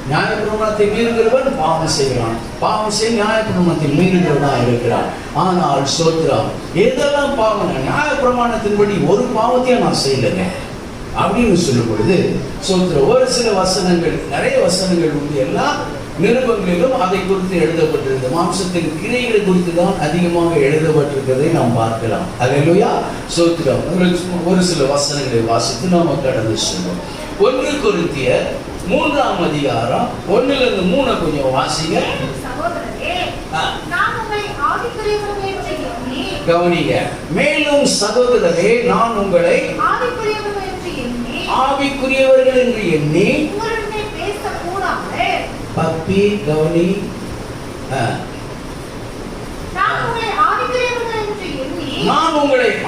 நியாயப்பிரமாணத்தை மீறுகிறவன் பாவம் செய்கிறான், பாவம் செய்ய நியாயப்பிரமாணத்தை மீறுகிறவனா இருக்கிறான். ஆனால் ஸ்தோத்திரம், எதெல்லாம் பாவம்? நியாயப்பிரமாணத்தின்படி ஒரு பாவத்தையும் நான் செய்யலைங்க அப்படின்னு சொல்லும் பொழுது ஸ்தோத்திரம். ஒரு சில வசனங்கள், நிறைய வசனங்கள் உண்டு, எல்லா நிருபங்களிலும் அதை குறித்து எழுதப்பட்டிருக்கிறது. மாம்சத்தின் கிரியைகளை குறித்து தான் அதிகமாக எழுதப்பட்டிருக்கிறதை நாம் பார்க்கலாம். அல்லேலூயா. ஸ்தோத்திரம். ஒரு சில வசனங்களை வாசித்து நாம கடந்து செல்வோம். 1 கொரிந்தியர் 3ஆம் அதிகாரம் 1-3 கொஞ்சம் வாசிங்க. கவனிங்க. மேலும் சகோதரரே, நான் உங்களை ஆவிக்குரியவர்கள் என்று எண்ணி பப்பி கவனி. நான் உங்களை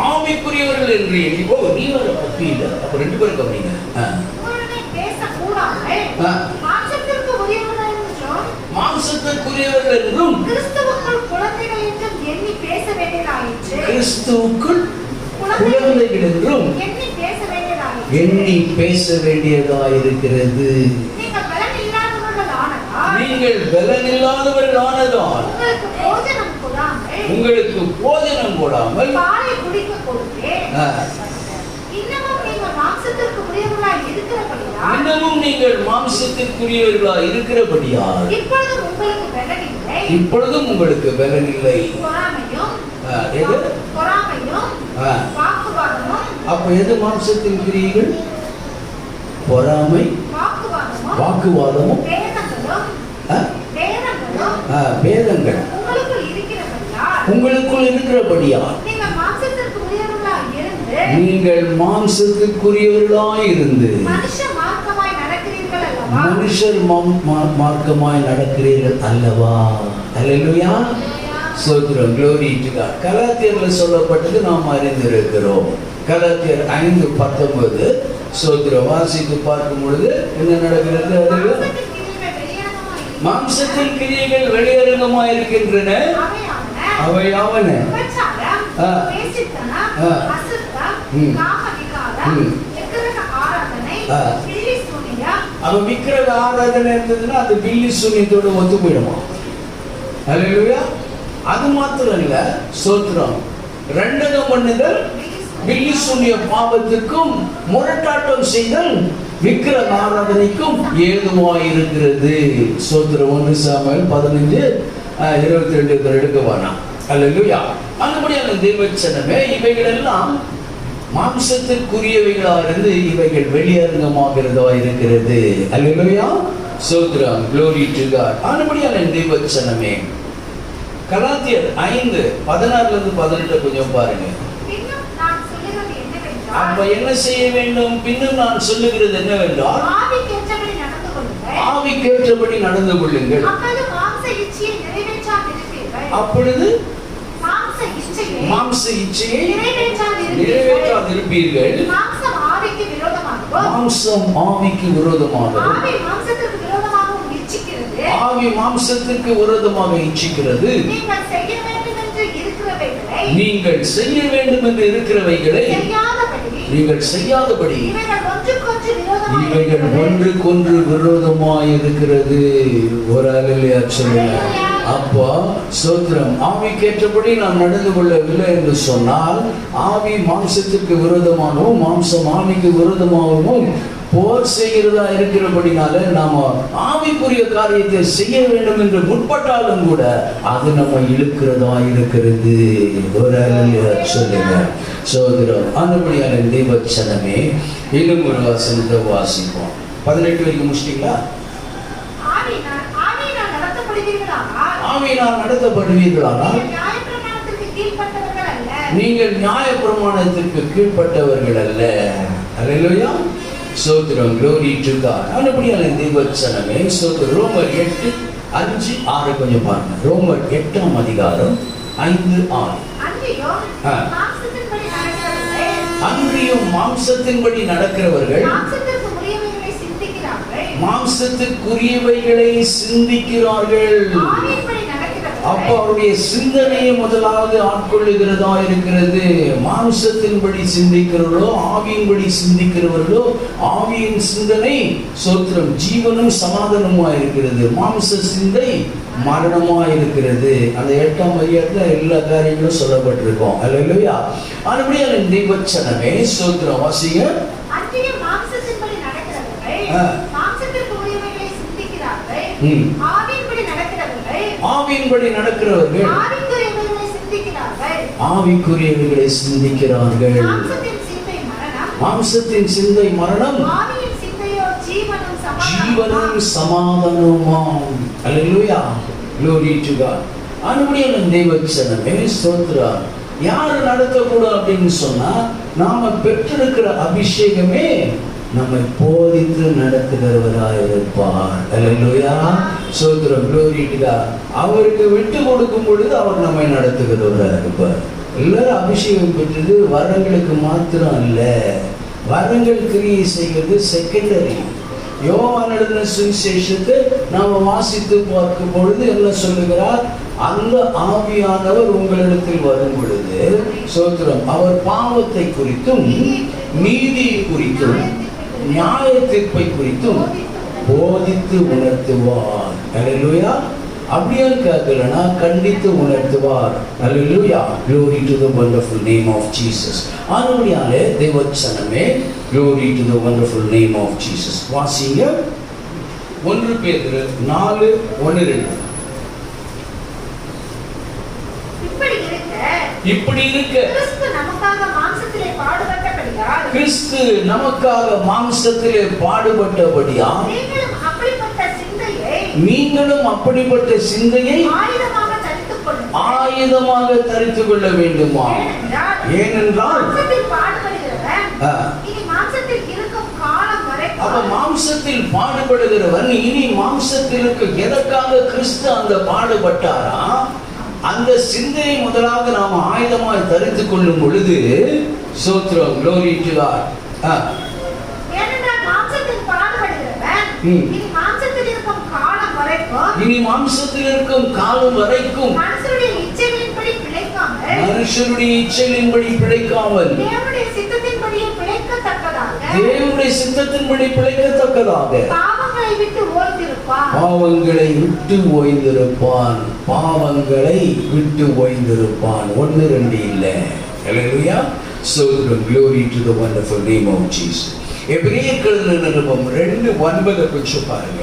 ஆவிக்குரியவர்கள் என்று எண்ணி. நீ ஒரு பப்பி இல்ல, அப்ப 2 பேரும் கவனிங்க. மாம்சத்திற்குரியவர்கள் என்றும் கிறிஸ்துவுக்குள் குழந்தைகள் என்றும் எண்ணி பேச வேண்டியதாயிற்று. கிறிஸ்துவுக்குள் குழந்தைகள் என்றும் எண்ணி பேச வேண்டியதாயிருக்கிறது. நீங்கள் பலனில்லாதவர்கள் ஆனதால் உங்களுக்கு போஜனம் போடாமல் இன்னமும் நீங்கள் மாம்சத்திற்குரியவர்களாய் இருக்கிறபடியால் இப்பொழுதும் உங்களுக்கு பலனில்லை. அப்ப எது மாம்சத்தின் கிரியைகள்? பொறாமை, வாக்குவாதமும், பேதங்கள் உங்களுக்குள் இருக்கிறபடியால் நீங்கள் மாம்சத்திற்கு உரியவர்களாய் இருந்து நீங்கள் மாம்சத்துக்குரியவர்களாய் இருந்து மனுஷ மார்க்கமாய் நடக்கிறீர்கள் அல்லவா? மனுஷர் மார்க்கமாய் நடக்கிறீர்கள் அல்லவா? அல்லேலூயா. ஸ்தோத்திரம். glory to God. கலாத்தியர்ல சொல்லப்பட்டது நாம் அறிந்திருக்கிறோம். கலாத்தியர் 5:19 ஸ்தோத்திரம் வாசித்து பார்க்கும் பொழுது என்ன நடக்கிறது? மாம்சத்தின் கிரியைகள் வெளியரங்கமாய் இருக்கின்றன. அவையாவன அவன் விக்கிரக ஆராதனை இருந்ததுன்னா அது பில்லி சூனியத்தோட ஒத்து போயிடுமா? அல்லேலூயா. அது மாத்திரம் இல்ல, ஸ்தோத்திரம், ரெண்டகம் பண்ணுதல் பில்லி சூனிய பாவத்துக்கும் முரட்டாட்டம் செய்தல் விக்கிரக ஆராதனைக்கும் ஏதுவாய் இருக்கிறது. ஸ்தோத்திரம். 1 சாமுவேல் 15:22 எடுக்க வேணாம். அல்லேலூயா. அதுபடியான தேவச்சனமே இவைகள் எல்லாம் மாம்சத்திற்குரியவைகளா இருந்து இவைகள் வெளியரங்கமாகிறதா இருக்கிறது. அல்லேலூயா. ஸ்தோத்திரம். glory to God. அதுபடியான தேவச்சனமே கலாத்தியர் 5:16-18 கொஞ்சம் பாருங்க. அப்ப என்ன செய்ய வேண்டும்? பின்னும் நான் சொல்லுகிறது என்னவென்றால் ஆவிக்கேற்றபடி நடந்து கொள்ளுங்கள். அப்பொழுது மாம்ச இச்சையை நிறைவேற்றாதிருப்பீர்கள். மாம்சம் ஆவிக்கு விரோதமாகவும் ஆவி மாம்சத்திற்கு விரோதமாக இச்சிக்கிறது. நீங்கள் செய்ய வேண்டும் என்று இருக்கிறவைகளை நீங்கள் செய்யாதபடி இவைகள் ஒன்றுக்கொன்று விரோதமாய் இருக்கிறது. ஒரு அல்லேலூயா சொல்லுங்க. அப்போ ஸ்தோத்திரம். ஆவிக்கேற்றபடி நாம் நடந்து கொள்ளவில்லை என்று சொன்னால் ஆவி மாம்சத்திற்கு விரோதமாகவும் மாம்சம் ஆவிக்கு விரோதமாகவும் போர் செய்கிறதா இருக்கிறபடினால நாம ஆவிக்குரிய காரியத்தை செய்ய வேண்டும் என்று முற்பட்டாலும் கூட அது நம்ம இழுக்கிறதா இருக்கிறது. ஒரு அல்லேலூயா சொல்லுங்க. சோதரம். அதுபடியான தேவச்சனமே இன்னும் ஒரு வசனத்தை வாசிப்போம். 18 வரைக்கும் முடிச்சிட்டீங்களா? ஆவியினால் நடத்தப்படுவீர்களானால் நீங்கள் நியாய பிரமாணத்திற்கு கீழ்ப்பட்டவர்கள் அல்ல. அல்லேலூயா. ஸ்தோத்திரம். glory to God. அதுபடியான தேவச்சனமே ஸ்தோத்திரம். ரோமர் 8:5-6 கொஞ்சம் பாருங்க. ரோமர் 8ஆம் அதிகாரம் 5-6. அன்றியும் மாம்சத்தின்படி நடக்கிறவர்கள் மாம்சத்துக்குரியவைகளை சிந்திக்கிறார்கள். அப்ப அவருடைய சிந்தனையை முதலாவது ஆட்கொள்ளுகிறதா இருக்கிறது. மாம்சத்தின்படி சிந்திக்கிறவர்களோ ஆவியின்படி சிந்திக்கிறவர்களோ ஆவியின் சிந்தனை ஸ்தோத்திரம் ஜீவனும் சமாதானமா இருக்கிறது. மாம்ச சிந்தை மரணமா இருக்கிறது. அந்த 8ஆம் அதிகாரத்துல எல்லா காரியங்களும் சொல்லப்பட்டிருக்கோம். அல்லேலூயா. அதுபடியான தேவச்சனமே ஸ்தோத்திரம் வாசிங்க. ஆவியின்படி நடக்கிறவர்கள் ஆவிக்குரியவைகளை சிந்திக்கிறார்கள். மாம்சத்தின் சிந்தை மரணம், ஜீவனும் சமாதானமுமாம். அல்லேலூயா. glory to God. அன்புடைய தேவச்சனமே ஸ்தோத்திரம். யாரு நடத்தக்கூடாது அப்படின்னு சொன்னா நாம பெற்றிருக்கிற அபிஷேகமே நம்மை போதித்து நடத்துகிறவராய் இருப்பார். அல்லேலூயா. ஸ்தோத்திரம். glory to God. அவருக்கு விட்டு கொடுக்கும் பொழுது அவர் நம்மை நடத்துகிறவராய் இருப்பார். எல்லாரும் அபிஷேகம் பெற்றது வரங்களுக்கு மாத்திரம் அல்ல. வரங்கள் கிரியை செய்கிறது செகண்டரி. யோவான் எழுதின சுவிசேஷத்தை நாம வாசித்து பார்க்கும் பொழுது என்ன சொல்லுகிறார்? அந்த ஆவியானவர் உங்களிடத்தில் வரும் பொழுது ஸ்தோத்திரம் அவர் பாவத்தை குறித்தும் நீதியை குறித்தும் நியாய தீர்ப்பை குறித்தும் போதித்து உணர்த்துவார். அல்லேலூயா. அப்படியே கேட்கலனா கண்டித்து உணர்த்துவார். அல்லேலூயா. glory to the wonderful name of Jesus. ஆனபடியாலே தேவச்சனமே glory to the wonderful name of Jesus. வாசிங்க 1 பேதுரு 4:1-2. இப்படி இருக்க கிறிஸ்து நமக்காக மாம்சத்திலே பாடுபட்டபடியால் நீங்களும் அப்படிப்பட்ட சிந்தையை ஆயுதமாக தரித்துக் கொள்ள வேண்டுமா? ஏனென்றால் அப்ப மாம்சத்தில் பாடுபடுகிறவன் இனி மாம்சத்தில் எதற்காக கிறிஸ்து அந்த பாடுபட்டாரா? அந்த சிந்தையை முதலாக நாம் ஆயுதமாய் தரித்துக் கொள்ளும் பொழுது ஸ்தோத்திரம், glory to God. இனி மாம்சத்தில் இருக்கும் காலம் வரைக்கும் மனுஷனுடைய இச்சைகளின்படி பிழைக்காமல் தேவனுடைய சித்தத்தின்படி பிழைக்கத்தக்கதாக பாவங்களை விட்டு ஓய்ந்திருப்பான். 1-2 இல்ல. ஹல்லேலூயா. So glory to the wonderful name of Jesus. எபிரேயர்கள் நிருபம் 2:9 கொஞ்சம் பாருங்க.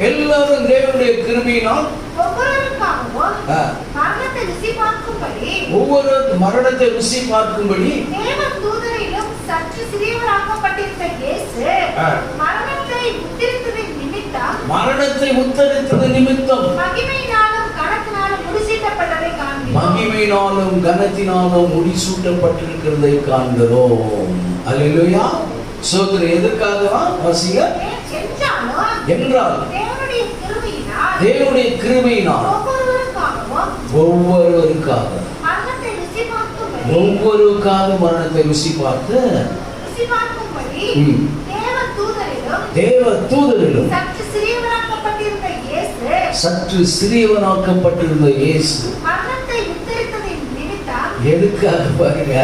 எல்லாரும் தேவனுடைய கிருபையினால் ஒவ்வொரு மரணத்தை ருசி பார்க்கும்படி மரணத்தை உத்தரித்தது நிமித்தம் மகிமையினாலும் கனத்தினாலும் முடிசூட்டப்பட்டிருக்கிறதை காண்கிறோம். அல்லேலூயா. சோதனை எதற்காக வாசிங்க? என்றால் தேவனுடைய கிருபையினால் ஒவ்வொருவருக்காக மரணத்தை ருசி பார்த்து தேவ தூதரிலும் சற்று சிறியவனாக்கப்பட்டிருந்த இயேசு எதுக்காக பாருங்க?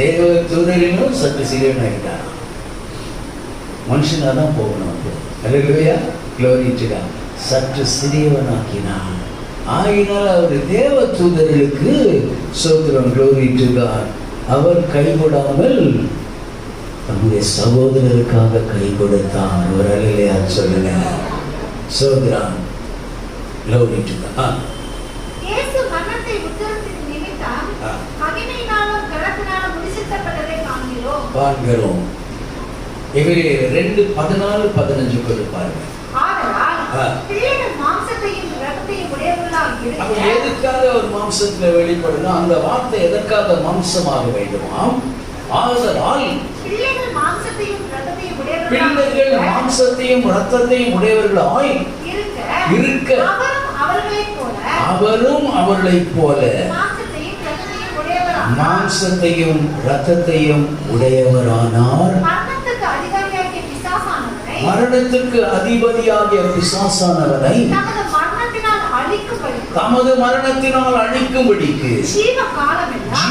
தேவ தூதரிலும் சற்று சிறியவனாகிட்டார். மனுஷனா தான் போகணும். அல்லேலூயா. glory to God. சற்று சிறியவனாக்கினார். ஆகினால் அவர் தேவ தூதர்களுக்கு ஸ்தோத்திரம், glory to God. அவர் கைவிடாமல் தம்முடைய சகோதரருக்காக கை கொடுத்தார். ஒரு அல்லேலூயா சொல்லுங்க. ஸ்தோத்திரம், glory to God. இயேசு மரணத்தை உத்தரித்தது நிமித்தம் மகிமையினாலும் கனத்தினாலும் முடிசூட்டப்பட்டதை காண்கிறோம். எபிரேயர் 2:14-15 பாருங்க. எதுக்காக ஒரு மாம்சத்துல வெளிப்படுதும்? அந்த வார்த்தை எதற்காக மாம்சமாக வேண்டுமாம்? ஆதலால் பிள்ளைகள் மாம்சத்தையும் இரத்தத்தையும் உடையவர்களாய் இருக்க அவரும் அவர்களைப் போல மாம்சத்தையும் இரத்தத்தையும் உடையவரானார். மரணத்துக்கு அதிபதியாகிய பிசாசானவனை தமது மரணத்தினால் அழிக்கும்படிக்கு ஜீவகாலமெல்லாம்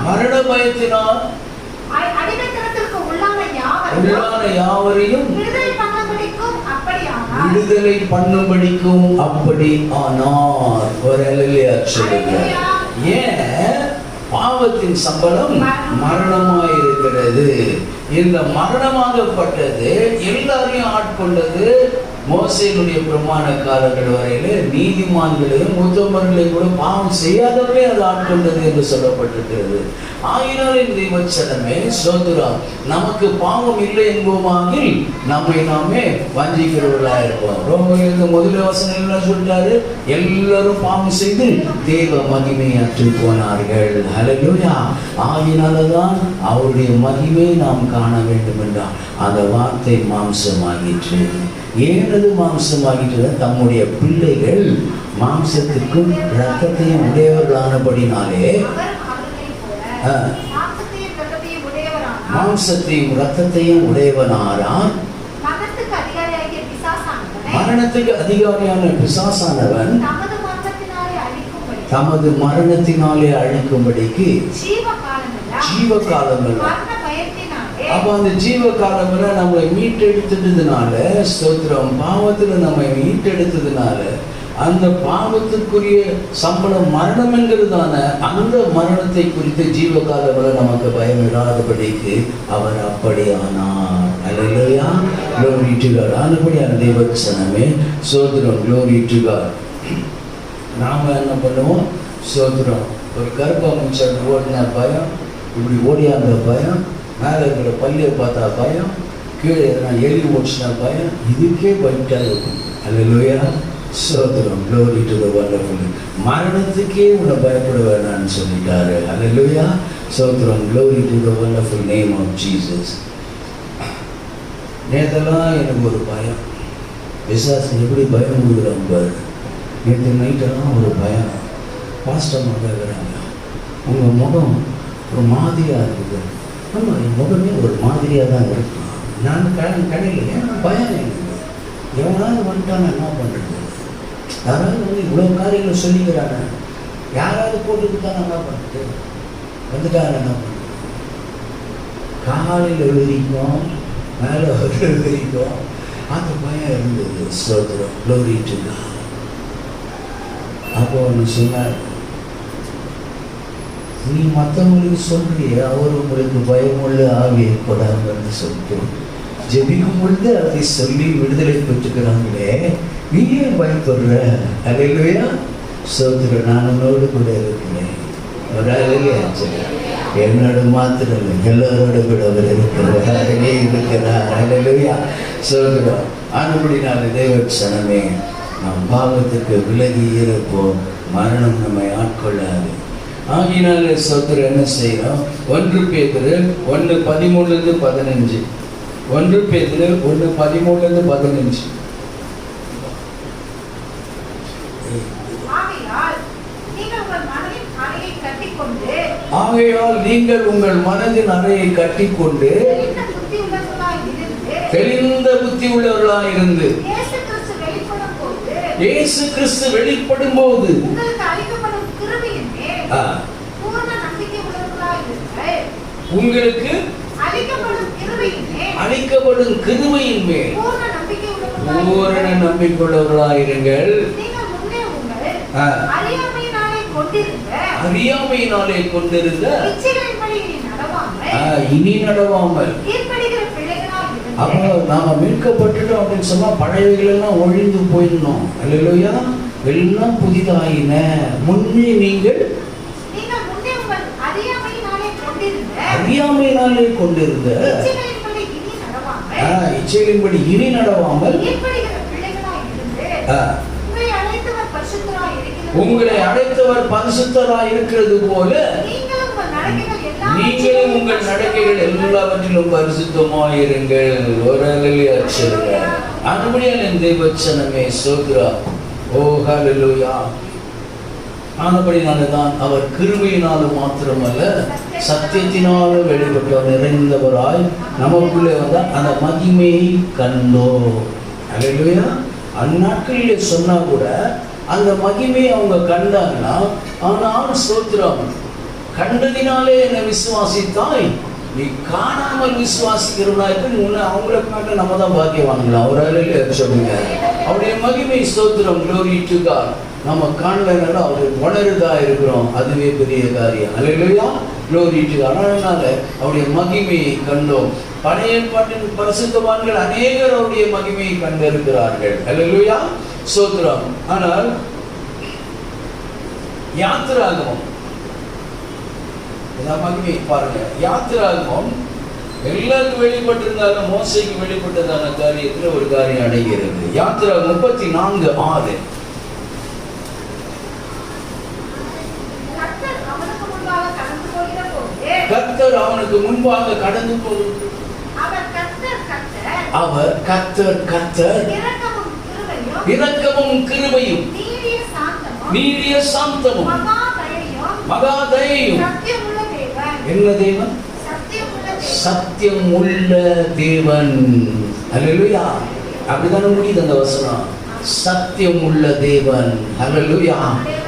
மரண பயத்தினால் உள்ளான யாவரையும் விடுதலை பண்ணும்படிக்கும் அப்படி ஆனார். ஒரு அல்லேலூயா சொல்லுங்க. ஏன்? பாவத்தின் சம்பளம் மரணமாயிருக்கிறது. இந்த மரணமாகப்பட்டது எல்லாரையும் ஆட்கொண்டது. மோசேயினுடைய பிரமாண காலங்கள் வரையில நீதிமான்களையும் உத்தமர்களையும் கூட பாவம் செய்யாதவர்களே அது ஆட்கொண்டது என்று சொல்லப்பட்டிருக்கிறது. ஆயினாலே தேவச்சனமே சோதரா, நமக்கு பாவம் இல்லை என்போமாகில் நம்மை நாமே வஞ்சிக்கிறவர்களாக இருப்போம். ரொம்ப முதல் வசனம் என்ன சொல்லிட்டாரு? எல்லாரும் பாவம் செய்து தேவ மகிமையற்று போனார்கள். ஹல்லேலூயா. ஆகினால்தான் அவருடைய மகிமை நாம் காண வேண்டும் என்றால் அந்த வார்த்தை மாம்சமாகிற்று. ஏனது மாம்சமாகிட்டு? தம்முடைய பிள்ளைகள் மாம்சத்திற்கும் இரத்தத்தையும் உடையவர்களானபடினாலே மாம்சத்தையும் இரத்தத்தையும் உடையவனாரான் மரணத்துக்கு அதிகாரியான பிசாசானவன் தமது மரணத்தினாலே அழிக்கும்படிக்கு ஜீவகாலம் அப்ப அந்த ஜீவகாலம் நம்மை மீட்டெடுத்ததுனால ஸ்தோத்திரம், பாவத்துல நம்மை மீட்டெடுத்ததுனால அந்த பாவத்துக்குரிய சம்பளம் மரணம் என்கிறதான அந்த மரணத்தை குறித்து ஜீவகாலம் நமக்கு பயம் இல்லாதபடிக்கு அவர் அப்படியானார். அல்லேலூயா. glory to God. ஆனபடியான தேவச்சனமே சோதரம், glory to God. நாம என்ன பண்ணுவோம்? சோதரம் ஒரு கருப்பாம்பூச்சி ஓடினா பயம், இப்படி ஓடியாந்த பயம், மேலே இருக்கிற பள்ளியை பார்த்தா பயம், கீழே நான் எலி ஓடிச்சினா பயம், இதுக்கே பயப்பட்டாது இருக்கும். அல்லேலூயா, சோதரம், glory to the wonderful. மரணத்துக்கே உன்னை பயப்பட வேணான்னு சொல்லிட்டாரு. அல்லேலூயா, சோதரம், glory to the wonderful name of Jesus. நேற்றெல்லாம் எனக்கு ஒரு பயம், விசுவாசம் எப்படி பயம் கொடுக்குறாங்க பாரு. நேற்று நைட்டெல்லாம் ஒரு பயம். பாஸ்டம்மா கேட்குறாங்க, உங்கள் முகம் ஒரு மாதிரியாக இருக்குது. ஆமாம், என் முகமே ஒரு மாதிரியாக தான் இருக்கும். நான் கடையில் ஏன்னா பயம் எனக்கு. எவனாவது வந்துட்டான் என்ன பண்ணுறது? யாராவது வந்து இவ்வளோ காரியங்களை சொல்லிக்கிறாங்க, யாராவது போட்டுக்கிட்டா என்ன பண்ணுறது? வந்துட்டாங்க என்ன பண்ணுறது? காலையில் எழுதிக்கும், மேலே எழுதிக்கும், அந்த பயம் இருந்தது. ஸ்தோத்திரம், glory to God. அப்போ ஒன்று சொன்னார், நீ மற்றவங்களுக்கு சொல்றிய அவர் உங்களுக்கு பயமுள்ள ஆவியை கொடாங்கன்னு சொல்லிட்டு ஜெபிக்கும் பொழுது அதை சொல்லி விடுதலை பெற்றுக்கிறாங்களே, நீ ஏன் பயப்படுற? அல்லேலூயா, ஸ்தோத்திரம், நான் உன்னோடு கூட இருக்கிறேன். ஒரு அழகே என்னோட மாத்திரம் இல்லை, எல்லாரோட கூட அவர் இருக்கிறார், இருக்கிறார். அல்லேலூயா, ஸ்தோத்திரம். ஆனபடி நான் தேவச்சனமே, நாம் பாவத்துக்கு விலகி இருப்போம், மரணம் நம்மை ஆட்கொள்ளாது. ஆகினால ஸ்தோத்திரம் என்ன செய்யணும்? 1 பேதுரு 1:13-15. 1 பேதுரு 1:13-15. ஆகையால் நீங்கள் உங்கள் மனதின் அறையை கட்டிக்கொண்டு தெளிந்த புத்தி உள்ளவர்களாய் இருந்து இயேசு கிறிஸ்து வெளிப்படும் போது உங்களுக்கு அளிக்கப்படும் கிருபையின் மேல் பூரண நம்பிக்கையுள்ளவர்களாயிருங்கள். அறியாமையினாலே கொண்டிருந்த இனி நடவாமல். அப்போ நாம மீட்கப்பட்டுட்டோம் அப்படின்னு சொன்னா பழையவைகள் எல்லாம் ஒழிந்து போயிடணும். அல்லேலூயா, எல்லாம் புதிதாயின. முன்னே நீங்கள் அறியாமையினாலே கொண்டிருந்த இச்சைகளின்படி இனி நடவாமல் உங்களை அழைத்தவர் பரிசுத்தராய் இருக்கிறது போல நீங்களும் உங்கள் நடக்கைகள் எல்லாவற்றிலும் பரிசுத்தமாயிருங்கள். ஒரு அல்லேலூயா சொல்லுங்க. அதுபடியான தேவச்சனமே சோத்ரா. ஓ ஹல்லேலூயா. ஆனபடினால்தான் அவர் கிருபையினாலும் மாத்திரமல்ல சத்தியத்தினாலும் வெளிப்பட்டவர் நிறைந்தவராய் நமக்குள்ளே வந்த அந்த மகிமையை கண்டோம். அல்லேலூயா. அந்நாட்களிலே சொன்னா கூட அந்த மகிமையை அவங்க கண்டாங்கன்னா, ஆனால் ஸ்தோத்திரம், கண்டதினாலே என்னை விசுவாசித்தாய், நீ காணாமல் விசுவாசிக்கிறவனாய்க்கு முன்ன அவங்கள பார்க்க நம்ம தான் பாக்கியவான்களா? ஒரு அலையில சொல்லுங்க. அவருடைய மகிமை ஸ்தோத்திரம், glory to God. நம்ம காணலனால அவரை உணர்தா இருக்கிறோம், அதுவே பெரிய காரியம். அல்லேலூயா, glory to God. அதனால அவருடைய மகிமையை கண்டோம். பழைய ஏற்பாட்டின் பரிசுத்தவான்கள் அநேகர் அவருடைய மகிமையை கண்டிருக்கிறார்கள். அல்லேலூயா, ஸ்தோத்திரம். ஆனால் யாத்திராகமம் மகிமையை பாருங்க. யாத்திராகமம் எல்லாருக்கும் வெளிப்பட்டிருந்தாலும் மோசைக்கு வெளிப்பட்டதான காரியத்தில் ஒரு காரியம் அடைகிறது. யாத்திராகமம் 34:6. கர்த்தர் அவனுக்கு முன்பாக கடந்து போகும். அவர் கர்த்தர் இரக்கமும் கிருபையும் நீடிய சாந்தமும் மகா தயையும். என்ன தேவன்? சத்தியம் உள்ள தேவன். அல்லேலூயா. அப்படிதானே முடியுது அந்த வசனம். சத்தியம் உள்ள தேவன். அல்லேலூயா.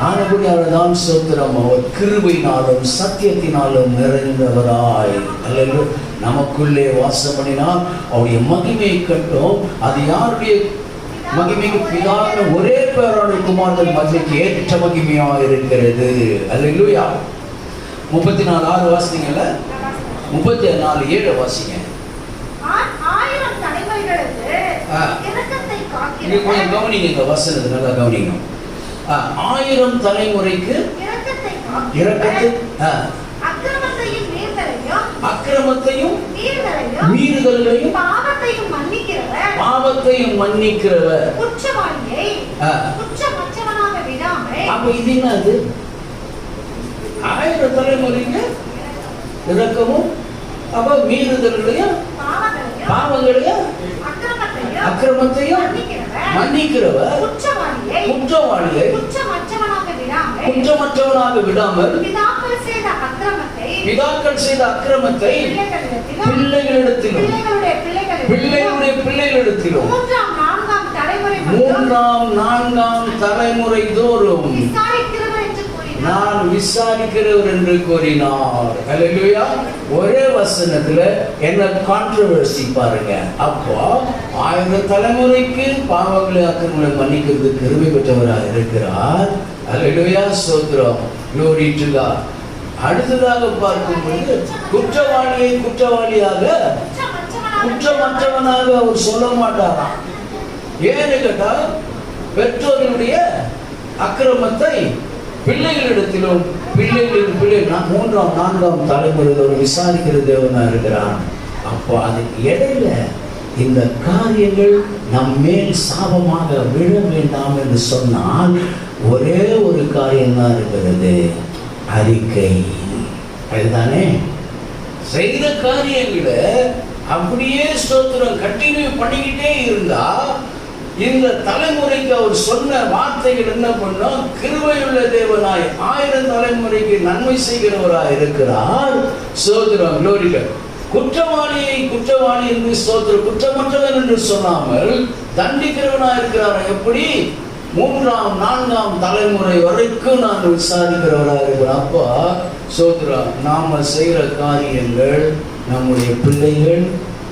ஆனபடியால்தான் ஸ்தோத்திரம், அவர் கிருபையினாலும் சத்தியத்தினாலும் நிறைந்தவராய் அல்லேலூயா நமக்குள்ளே வாசம் பண்ணினார். அவருடைய மகிமையை கண்டோம். அது யாருடைய மகிமைக்கு? பிதான ஒரே பேரான குமாரன் மகிமைக்கு ஏற்ற மகிமையா இருக்கிறது. அல்லேலூயா. 34:6 வாசித்தீங்கல்ல? 34:7 வாசிங்க. கொஞ்சம் கவனிங்க, இந்த வசனத்தை நல்லா கவனிங்க. 1000 தலைமுறைக்கு இரக்கத்தை அக்கிரமத்தையும் மீறுதலையும் பாவத்தையும் மன்னிக்கிறவர். அப்ப இது என்னது? 1000 தலைமுறைக்கு இரக்கமும் அப்ப மீறுதல்களையும் பாவங்களையும் அக்கிரமத்தையும் மன்னிக்கிறவர், குற்றவாளியை குற்றமற்றவனாக விடாமல் பிதாக்கள் செய்த அக்கிரமத்தை பிள்ளைகளிடத்திலும் பிள்ளைகளுடைய பிள்ளைகளிடத்திலும் 3ஆம் 4ஆம் தலைமுறை தோறும் நான் விசாரிக்கிறவர் என்று கூறினார். ஹல்லேலூயா. ஒரே வசனத்துல என்ன கான்ட்ரோவர்சி பாருங்க. அப்போ 1000 தலைமுறைக்கு பாவங்களை அக்கிரமங்களை மன்னிக்கிறது கிருபை பெற்றவராக இருக்கிறார். ஹல்லேலூயா, ஸ்தோத்திரம், glory to God. அடுத்ததாக பார்க்கும்போது குற்றவாளியை குற்றவாளியாக குற்றமற்றவனாக அவர் சொல்ல மாட்டாராம். ஏன்னு கேட்டா பெற்றோர்களுடைய அக்கிரமத்தை பிள்ளைகளிடத்திலும் பிள்ளைகளின் பிள்ளை 3ஆம் 4ஆம் தலைமுறையில் ஒரு விசாரிக்கிற தேவனா இருக்கிறான். அப்போ அதுக்கு இடையில இந்த காரியங்கள் நம் மேல் சாபமாக விழ வேண்டாம் என்று சொன்னால் ஒரே ஒரு காரியம் தான் இருக்கிறது, அறிக்கை. அதுதானே செய்த காரியங்களை அப்படியே ஸ்தோத்திரம் கண்டினியூ பண்ணிக்கிட்டே இருந்தா இந்த தலைமுறைக்கு அவர் சொன்ன வார்த்தைகள் என்ன பண்ணோம்? கிருபையுள்ள தேவனாய் 1000 தலைமுறைக்கு நன்மை செய்கிறவராய் இருக்கிறார். ஸ்தோத்திரம், glory. குற்றவாளியை குற்றவாளி என்று ஸ்தோத்திரம் குற்றமற்றவன் என்று சொல்லாமல் தண்டிக்கிறவனாய் இருக்கிறார். எப்படி? 3ஆம் 4ஆம் தலைமுறை வரைக்கும் நான் விசாரிக்கிறவராக இருக்கிறேன். அப்பா ஸ்தோத்திரம், நாம செய்கிற காரியங்கள் நம்முடைய பிள்ளைகள்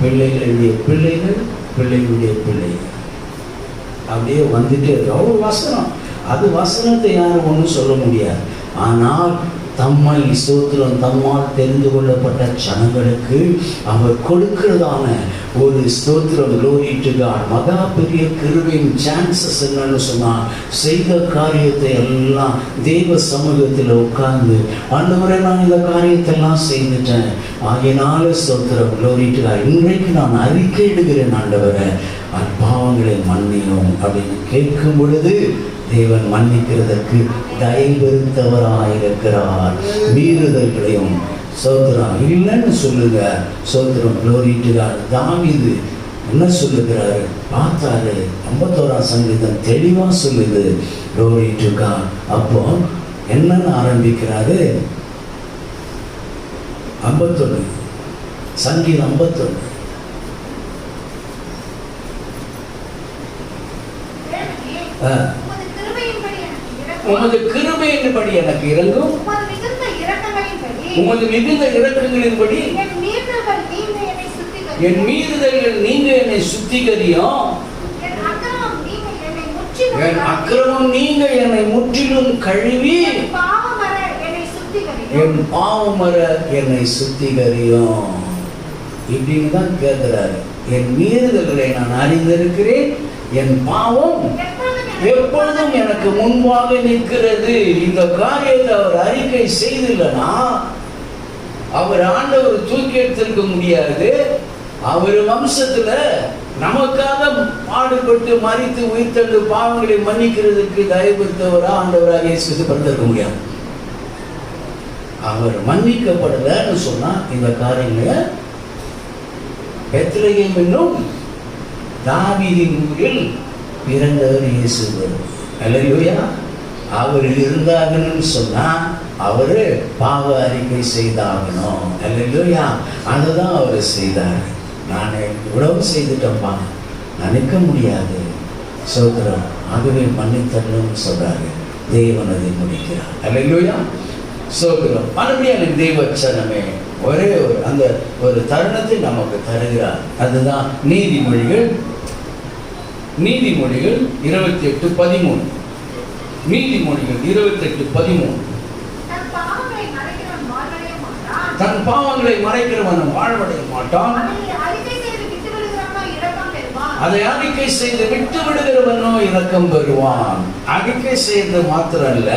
பிள்ளைகளுடைய பிள்ளைகள் பிள்ளைகளுடைய பிள்ளைகள் அப்படியே வந்துட்டே இருக்கு. ஒரு வசனம், அது வசனத்தை யாரும் ஒன்றும் சொல்ல முடியாது. ஆனால் தம்மை ஸ்தோத்திரம் தம்மால் தெரிந்து கொள்ளப்பட்ட ஜனங்களுக்கு அவர் கொடுக்கிறதான ஒரு ஸ்தோத்திரம், glory to God, மகா பெரிய கிருபையின் சான்சஸ் என்னன்னு சொன்னால் செய்த காரியத்தை எல்லாம் தேவ சமூகத்தில் உட்கார்ந்து ஆண்டவரே நான் இந்த காரியத்தை எல்லாம் செய்துட்டேன், ஆகையினால ஸ்தோத்திரம், glory to God, இன்றைக்கு நான் அறிக்கை இடுகிறேன் ஆண்டவரே பாவங்களை மன்னியும் அப்படின்னு கேட்கும் பொழுது தேவன் மன்னிக்கிறதற்கு தயவுறுத்தவராயிருக்கிறார். மீறுதல்களையும் சோதரம் இல்லைன்னு சொல்லுங்க. சோதரம், glory to God. தாவீது என்ன சொல்லுகிறாரு பார்த்தாரு, 51ஆம் சங்கீதம் தெளிவா சொல்லுது, glory to God. அப்போ என்னன்னு ஆரம்பிக்கிறாரு? 51 சங்கீதம் 51. உமது கிருபையின்படி எனக்கு இறங்கும், உமது மிகுந்த இரக்கங்களின்படி என் மீறுதல்கள் நீங்க என்னை சுத்திகரியும், என் அக்கிரமம் நீங்க என்னை முற்றிலும் கழுவி என் பாவமர என்னை சுத்திகரியும். இப்படின்னு தான் கேட்கிறாரு. என் மீறுதல்களை நான் அறிந்திருக்கிறேன், என் பாவம் எப்பொழுதும் எனக்கு முன்பாக நிற்கிறது. இந்த காரியத்தை அவர் அறிக்கை செய்தில்லைன்னா அவர் ஆண்டவர் தூக்கி எடுத்திருக்க முடியாது. அவர் வம்சத்துல நமக்காக பாடுபட்டு மரித்து உயிர்த்தெழுந்து பாவங்களை மன்னிக்கிறதுக்கு தயவுறுத்தவரா ஆண்டவராக இயேசு படுத்திருக்க முடியாது. அவர் மன்னிக்கப்படலன்னு சொன்னா இந்த காரியங்களை பெத்லகேம் என்னும் தாவீதின் ஊரில் பிறந்தவர் இயேசு. அல்லேலூயா. அவர் இருந்தாங்கன்னு சொன்னா அவரு பாவ அறிக்கை செய்தாகணும். அல்லேலூயா. அதுதான் அவர் செய்தார். நான் உறவு செய்துட்டப்பா நினைக்க முடியாது சோதரம், ஆகவே மன்னித்தரணும்னு சொல்றாரு. தேவன் அதை முடிக்கிறார். அல்லேலூயா. சோதரம் மறுபடியும் தேவச்சனமே ஒரே அந்த ஒரு தருணத்தை நமக்கு தருகிறார். அதுதான் நீதிமொழிகள் 28:13. நீதிமொழிகள் 28:13. தன் பாவங்களை மறைக்கிறவன் வாழ்வடைய மாட்டான், அதை அறிக்கை செய்து விட்டு விடுகிறவனோ இரக்கம் பெறுவான். அறிக்கை செய்து மாத்திரம் அல்ல,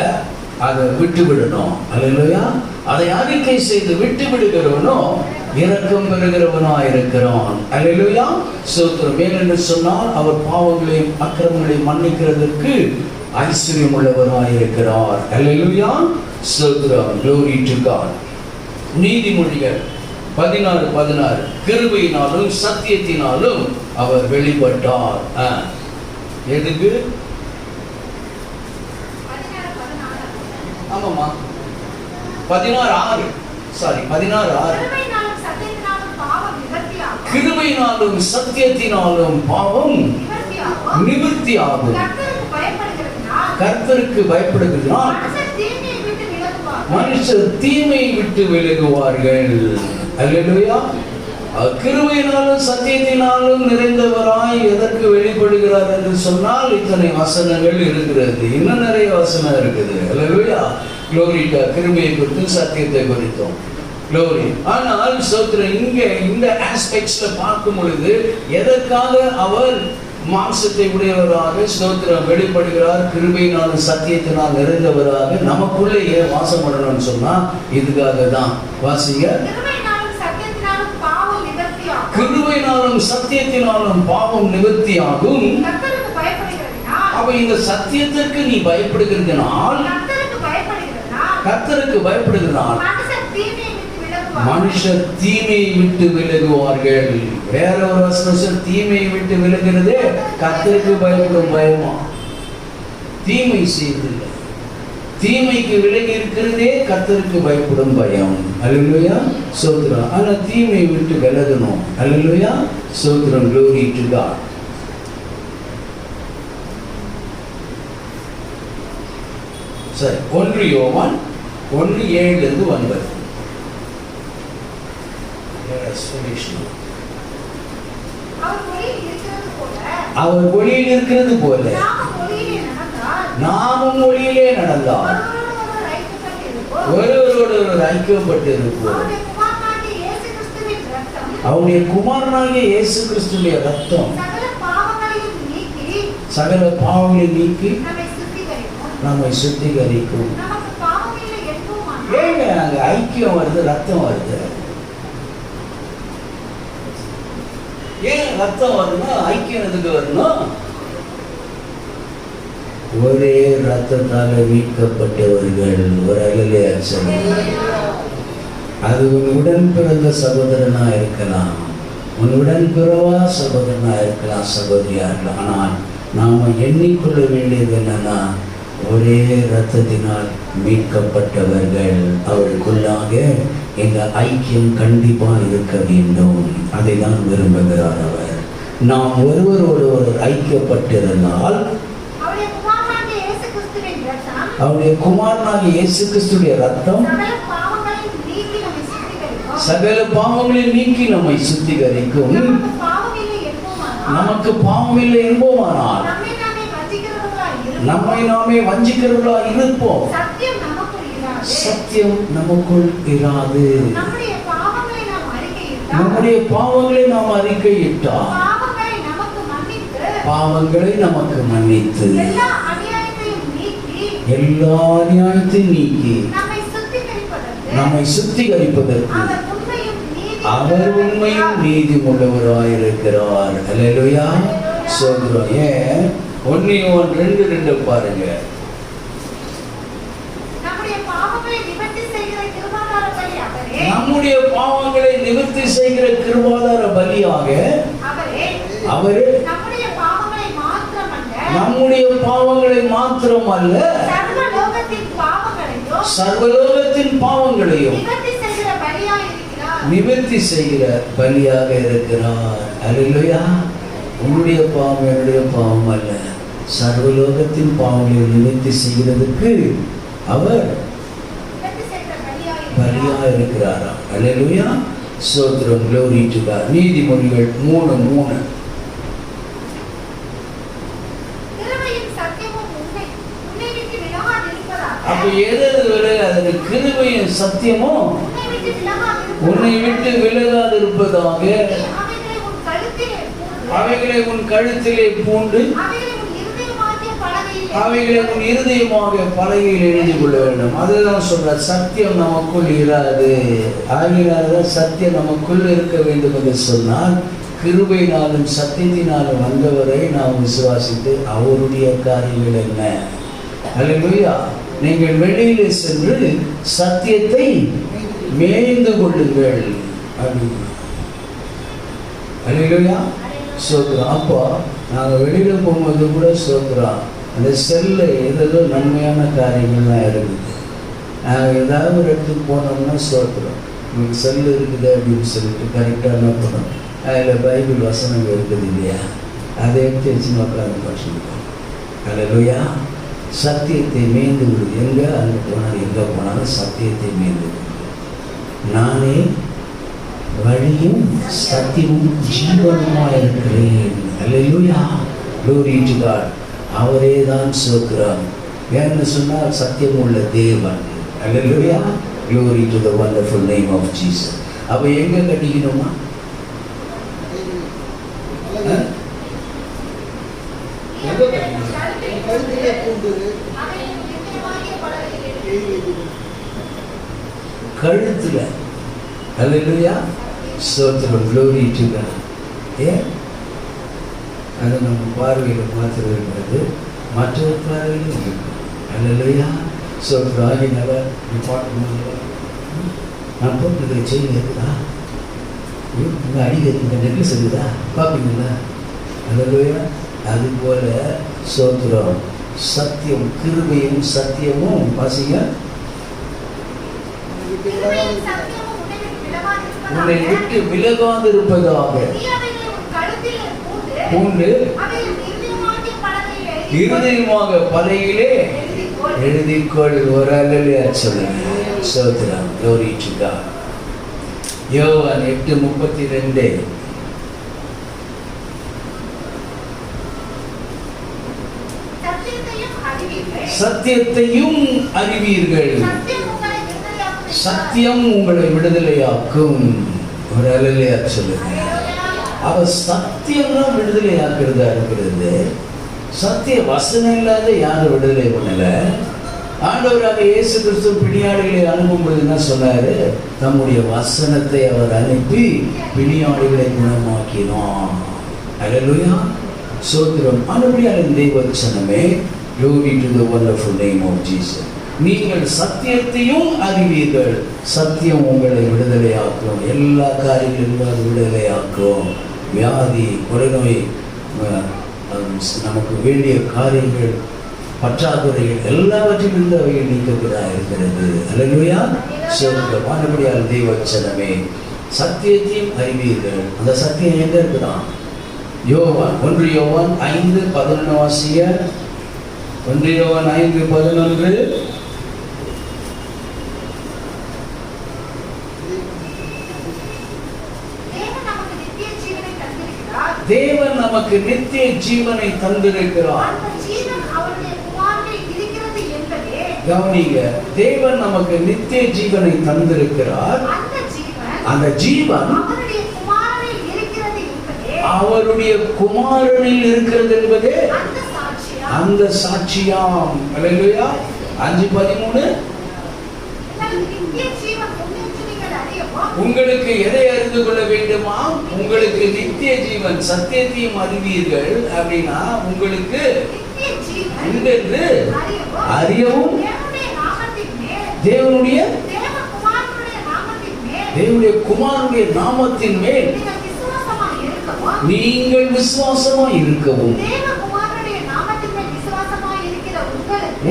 அதை விட்டு விடணும். அல்லேலூயா. அதை அறிக்கை செய்து விட்டு விடுகிறவனோ இரக்கம் பெறுகிறவனா இருக்கிறான். அல்லேலூயா. ஸ்தோத்திரம். ஏனென்று சொன்னால் அவர் பாவங்களையும் அக்கிரமங்களையும் மன்னிக்கிறதற்கு ஐஸ்வர்யம் உள்ளவராய் இருக்கிறார். அல்லேலூயா. ஸ்தோத்திரம். Glory to God. நீதிமொழிகள் 16:16 கிருபையினாலும் சத்தியத்தினாலும் அவர் வெளிப்பட்டார். எதுக்கு? ஆமாமா 16:6 கிருபையினாலும் சத்தியத்தினாலும் பாவம் நிவர்த்தியாகும். கர்த்தருக்கு பயப்படுகிறான் மனுஷர் தீமையை விட்டு விலகுவார்கள். அல்லேலூயா. கிருபையினாலும் சத்தியத்தினாலும் நிறைந்தவராய் எதற்கு வெளிப்படுகிறார் என்று சொன்னால் இத்தனை வசனங்கள் இருக்கிறது. இன்னும் நிறைய வசனம் இருக்குது. அல்லேலூயா. Glory to கிருபையை குறித்து சத்தியத்தை குறித்தோம். Glory. ஆனால் ஸ்தோத்திரம் இங்கே இந்த ஆஸ்பெக்ட்ஸ்ல பார்க்கும் பொழுது எதற்காக அவர் மாம்சத்தை உடையவராக ஸ்தோத்திரம் வெளிப்படுகிறார்? கிருபையினாலும் சத்தியத்தினால் நிறைந்தவராக நமக்குள்ளேயே வாசம் பண்ணணும்னு சொன்னா இதுக்காக தான். வாசிங்க. கிருபையினாலும் சத்தியத்தினாலும் பாவம் நிவர்த்தியாகும். அப்ப இந்த சத்தியத்திற்கு நீ பயப்படுகிறதுனால் கர்த்தருக்கு பயப்படுகிறான் மனுஷர் தீமையை விட்டு விலகுவார்கள். வேற ஒரு வசனம் தீமையை விட்டு விலகிறதே கர்த்தருக்கு பயப்படும் பயமா? தீமை செய்வதில்லை, தீமைக்கு விலகி இருக்கிறதே கர்த்தருக்கு பயப்படும் பயம். அல்லேலூயா. ஸ்தோத்திரம். ஆனா தீமையை விட்டு விலகணும். அல்லேலூயா. ஸ்தோத்திரம். Glory to God. சரி, 1 யோவான் 1:7-9. அவர் ஒளியில் இருக்கிறது போல நாமும் ஒளியிலே நடந்தால் ஒருவரோடு ஐக்கியப்பட்டு இருப்போம். அவருடைய குமாரனாகிய இயேசு கிறிஸ்துவின் ரத்தம் சகல பாவங்களை நீக்கி நம்மை சுத்திகரிக்கும். ஏங்க அங்க ஐக்கியம் வருது, ரத்தம் வருது. ஏன் ரத்தம் வருதுன்னா ஐக்கியம் எதுக்கு வரணும்? ஒரே ரத்தத்தால மீட்கப்பட்டவர்கள். ஒரு அழலே அச்சம். அது உன்னுடன் பிறந்த சகோதரனா இருக்கலாம், உன்னுடன் பிறவா சகோதரனா இருக்கலாம், சகோதரியா இருக்கலாம். ஆனால் நாம எண்ணிக்கொள்ள வேண்டியது என்னன்னா ஒரே ரத்தத்தினால் மீட்கப்பட்டவர்கள். அவருக்குள்ளாக இந்த ஐக்கியம் கண்டிப்பா இருக்க வேண்டும். அதை தான் விரும்புகிறார் அவர். நாம் ஒருவரோடு ஒரு ஐக்கியப்பட்டிருந்தால் அவருடைய குமாரனாகிய இயேசு கிறிஸ்துவின் ரத்தம் சகல பாவங்களை நீக்கி நம்மை சுத்திகரிக்கும். நமக்கு பாவம் இல்லை என்போமானால் நம்மை நாமே வஞ்சிக்கிறவர்களா இருப்போம். சத்தியம் நமக்குள் இராது. நம்முடைய பாவங்களை நாம் அறிக்கையிட்டால் பாவங்களை நமக்கு மன்னித்து எல்லா அநியாயத்தையும் நீக்கி நம்மை சுத்திகரிப்பதற்கு அவர் உண்மையும் நீதி உள்ளவராயிருக்கிறார். அல்லேலூயா. சொல்றோம். ஏன் 1 யோவான் 2:2 பாருங்க. நம்முடைய பாவங்களை நிவர்த்தி செய்கிற கிருபாதார பலியாக அவரே நம்முடைய பாவங்களை மாத்திரமல்ல சர்வலோகத்தின் பாவங்களையும் நிவர்த்தி செய்கிற பலியாக இருக்கிறார். அல்லேலூயா. உன்னுடைய பாவம் என்னுடைய பாவம் அல்ல, சர்வலோகத்தின் பாவங்களை நிவர்த்தி செய்கிறதுக்கு அவர் பலியா இருக்கிறாரா? அல்லேலூயா. ஸ்தோத்திரம். Glory to God. நீதிமொழிகள் 3:3. அப்ப எது விலகாது? கிருபையும் சத்தியமும் உன்னை விட்டு விலகாது இருப்பதாக அவைகளை உன் கழுத்திலே பூண்டு அவைகளை உன் இருதயமாக பலகையில் எழுதி கொள்ள வேண்டும். அதுதான் சொல்ற, சத்தியம் நமக்குள் இராது. ஆகினால்தான் சத்தியம் நமக்குள் இருக்க வேண்டும் என்று சொன்னால், கிருபையினாலும் சத்தியத்தினாலும் வந்தவரை நாம் விசுவாசித்து அவருடைய காரியங்கள் என்ன. அல்லேலூயா. நீங்கள் வெளியிலே சென்று சத்தியத்தை மேய்ந்து கொள்ளுங்கள். அல்லேலூயா. சோத்ரம். அப்போ நாங்கள் வெளியில் போகும்போது கூட சோத்ரம், அந்த செல்ல ஏதோ நன்மையான காரியங்கள்லாம் இருக்குது. நாங்கள் ஏதாவது ஒரு இடத்துக்கு போனோம்னா சோத்ரம், உங்களுக்கு செல்லு இருக்குது அப்படின்னு சொல்லிட்டு கரெக்டாக என்ன பண்ணோம், அதில் பைபிள் வசனங்கள் இருக்குது இல்லையா, அதை எடுத்து வச்சு உட்காந்து படிச்சுருக்கோம். அல்லேலூயா. சத்தியத்தை மேய்ந்து விடுது. எங்கே அங்கே போனாலும் எங்கே போனாலும் சத்தியத்தை மேய்ந்து விடுது. நானே வழியும் சத்தியமும் ஜீவனுமாக இருக்கிறேன். அல்லேலூயா. glory to God. அவரே தான் சொல்கிறார். ஏன்னு சொன்னால் சத்தியம் உள்ள தேவன். அல்லேலூயா. glory to the wonderful name of Jesus. அப்போ எங்கே கட்டிக்கணுமா? கழுத்துல. அல்லேலூயா. ஸ்தோத்திரம். glory to God. ஏன் அது நம்ம பார்வையில் மாத்திரம் இருக்கிறது, மற்றொரு பார்வையிலும் இருக்கும். அல்லேலூயா. ஸ்தோத்திரம். ஆகினால நான் போட்டு செயின் இருக்குதா, உங்கள் அடிக்கிறது இந்த நெக்லஸ் இருக்குதா பார்ப்பீங்களா? அல்லேலூயா. அதுபோல ஸ்தோத்திரம், சத்தியம், கிருபையும் சத்தியமும் வாசிங்க. உன்னை விட்டு விலகாதிருப்பதாக பூண்டு இருதயமாக பலகையிலே எழுதிக்கொள். ஒரு அல்லேலூயா சொல்லுங்க. ஸ்தோத்திரம். glory to God. யோவான் 8:32. சத்தியத்தையும் அறிவீர்கள், சத்தியம் உங்களை விடுதலையாக்கும். ஒரு அல்லேலூயா சொல்லுங்க. அவ சத்தியம் தான் விடுதலையாக்குறதா இருக்கிறது. சத்திய வசனம் இல்லாத யாரும் விடுதலை பண்ணல. ஆண்டவராக இயேசு கிறிஸ்து பிணியாளிகளை அனுப்பும்போது என்ன சொன்னாரு? தம்முடைய வசனத்தை அவர் அனுப்பி பிணியாளிகளை குணமாக்கினார். அல்லேலூயா. ஸ்தோத்திரம். அனுப்பியான தெய்வச்சனமே, glory to the wonderful name of Jesus. நீங்கள் சத்தியத்தையும் அறிவீர்கள், சத்தியம் உங்களை விடுதலையாக்கும். எல்லா காரியங்களிலும் அது விடுதலையாக்கும். வியாதி, கொலைநோய், நமக்கு வேண்டிய காரியங்கள், பற்றாக்குறைகள் எல்லாவற்றிலிருந்து அவைகள் நீக்கக்கூடாது இருக்கிறது. அல்லேலூயா. சொல்லுங்கள். வானபடியால் தெய்வச்சனமே, சத்தியத்தையும் அறிவீர்கள். அந்த சத்தியம் எங்க இருக்குதான்? யோவான் 1 யோவான் 5:11 வாசிய. 1 யோவான் 5:11. தேவன் நமக்கு நித்திய ஜீவனை தந்திருக்கிறார். கவனிங்க. தேவன் நமக்கு நித்திய ஜீவனை தந்திருக்கிறார். அந்த ஜீவன் அவருடைய குமாரனில் இருக்கிறது என்பதே அந்த சாட்சியாம். அல்லேலூயா. 5:13. உங்களுக்கு எதை அறிந்து கொள்ள வேண்டுமா? உங்களுக்கு நித்திய ஜீவன், சத்தியத்தையும் அறிவீர்கள். அப்படின்னா உங்களுக்கு உண்டென்று அறியவும் தேவனுடைய குமாரனுடைய நாமத்தின் மேல் நீங்கள் விசுவாசமா இருக்கவும்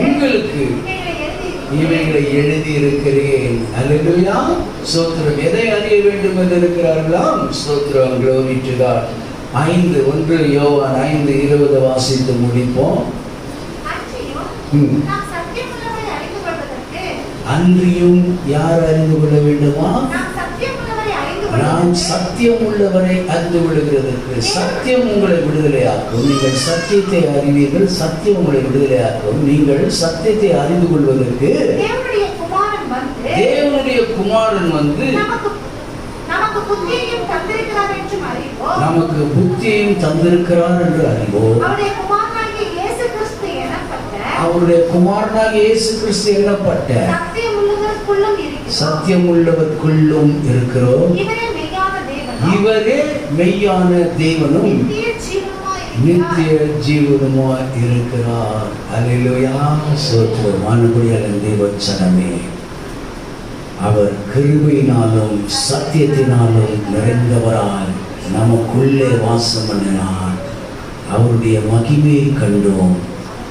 உங்களுக்கு இவைகளை எழுதி இருக்கிறேன். அல்லேலூயா. ஸ்தோத்திரம். எதை அறிய வேண்டும் என்று இருக்கிறார்களாம்? ஸ்தோத்திரம். glory to God. 1 யோவான் 5:20 வாசித்து முடிப்போம். அன்றியும் யார் அறிந்து கொள்ள வேண்டுமா? நான் சத்தியம் உள்ளவரை அறிந்து கொள்கிறதற்கு. சத்தியம் உங்களை விடுதலையாக்கும். நீங்கள் சத்தியத்தை அறிவீர்கள், சத்தியம் உங்களை விடுதலையாக்கும். நீங்கள் சத்தியத்தை அறிந்து கொள்வதற்கு தேவனுடைய குமாரன் வந்து நமக்கு புத்தியையும் தந்திருக்கிறார் என்று அறிவோம். அவருடைய குமாரனாக இயேசு கிறிஸ்து எண்ணப்பட்ட சத்தியமுள்ளவருக்குள்ளும் இருக்கிறோம். இவரே மெய்யான தேவனும் நித்திய ஜீவனுமாய் இருக்கிறார். அல்லேலூயா, ஸ்தோத்திரம். ஆண்டவருடைய தேவச்சனமே, அவர் கிருபையினாலும் சத்தியத்தினாலும் நிறைந்தவராய் நமக்குள்ளே வாசம் பண்ணினார். அவருடைய மகிமையை கண்டோம்.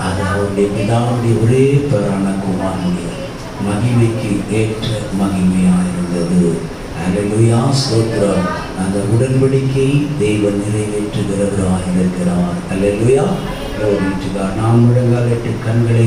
அது அவருடைய பிதாவுடைய ஒரே பேரான குமாரனுடைய மகிமைக்கு ஏற்ற மகிமையாயிருந்தது. அல்லேலூயா, ஸ்தோத்திரம். அந்த உடன்படிக்கை தெய்வம் நிறைவேற்றுகிறவராக இருக்கிறார். அல்லேலூயா, நாம் முழங்காலிட்டு கண்களை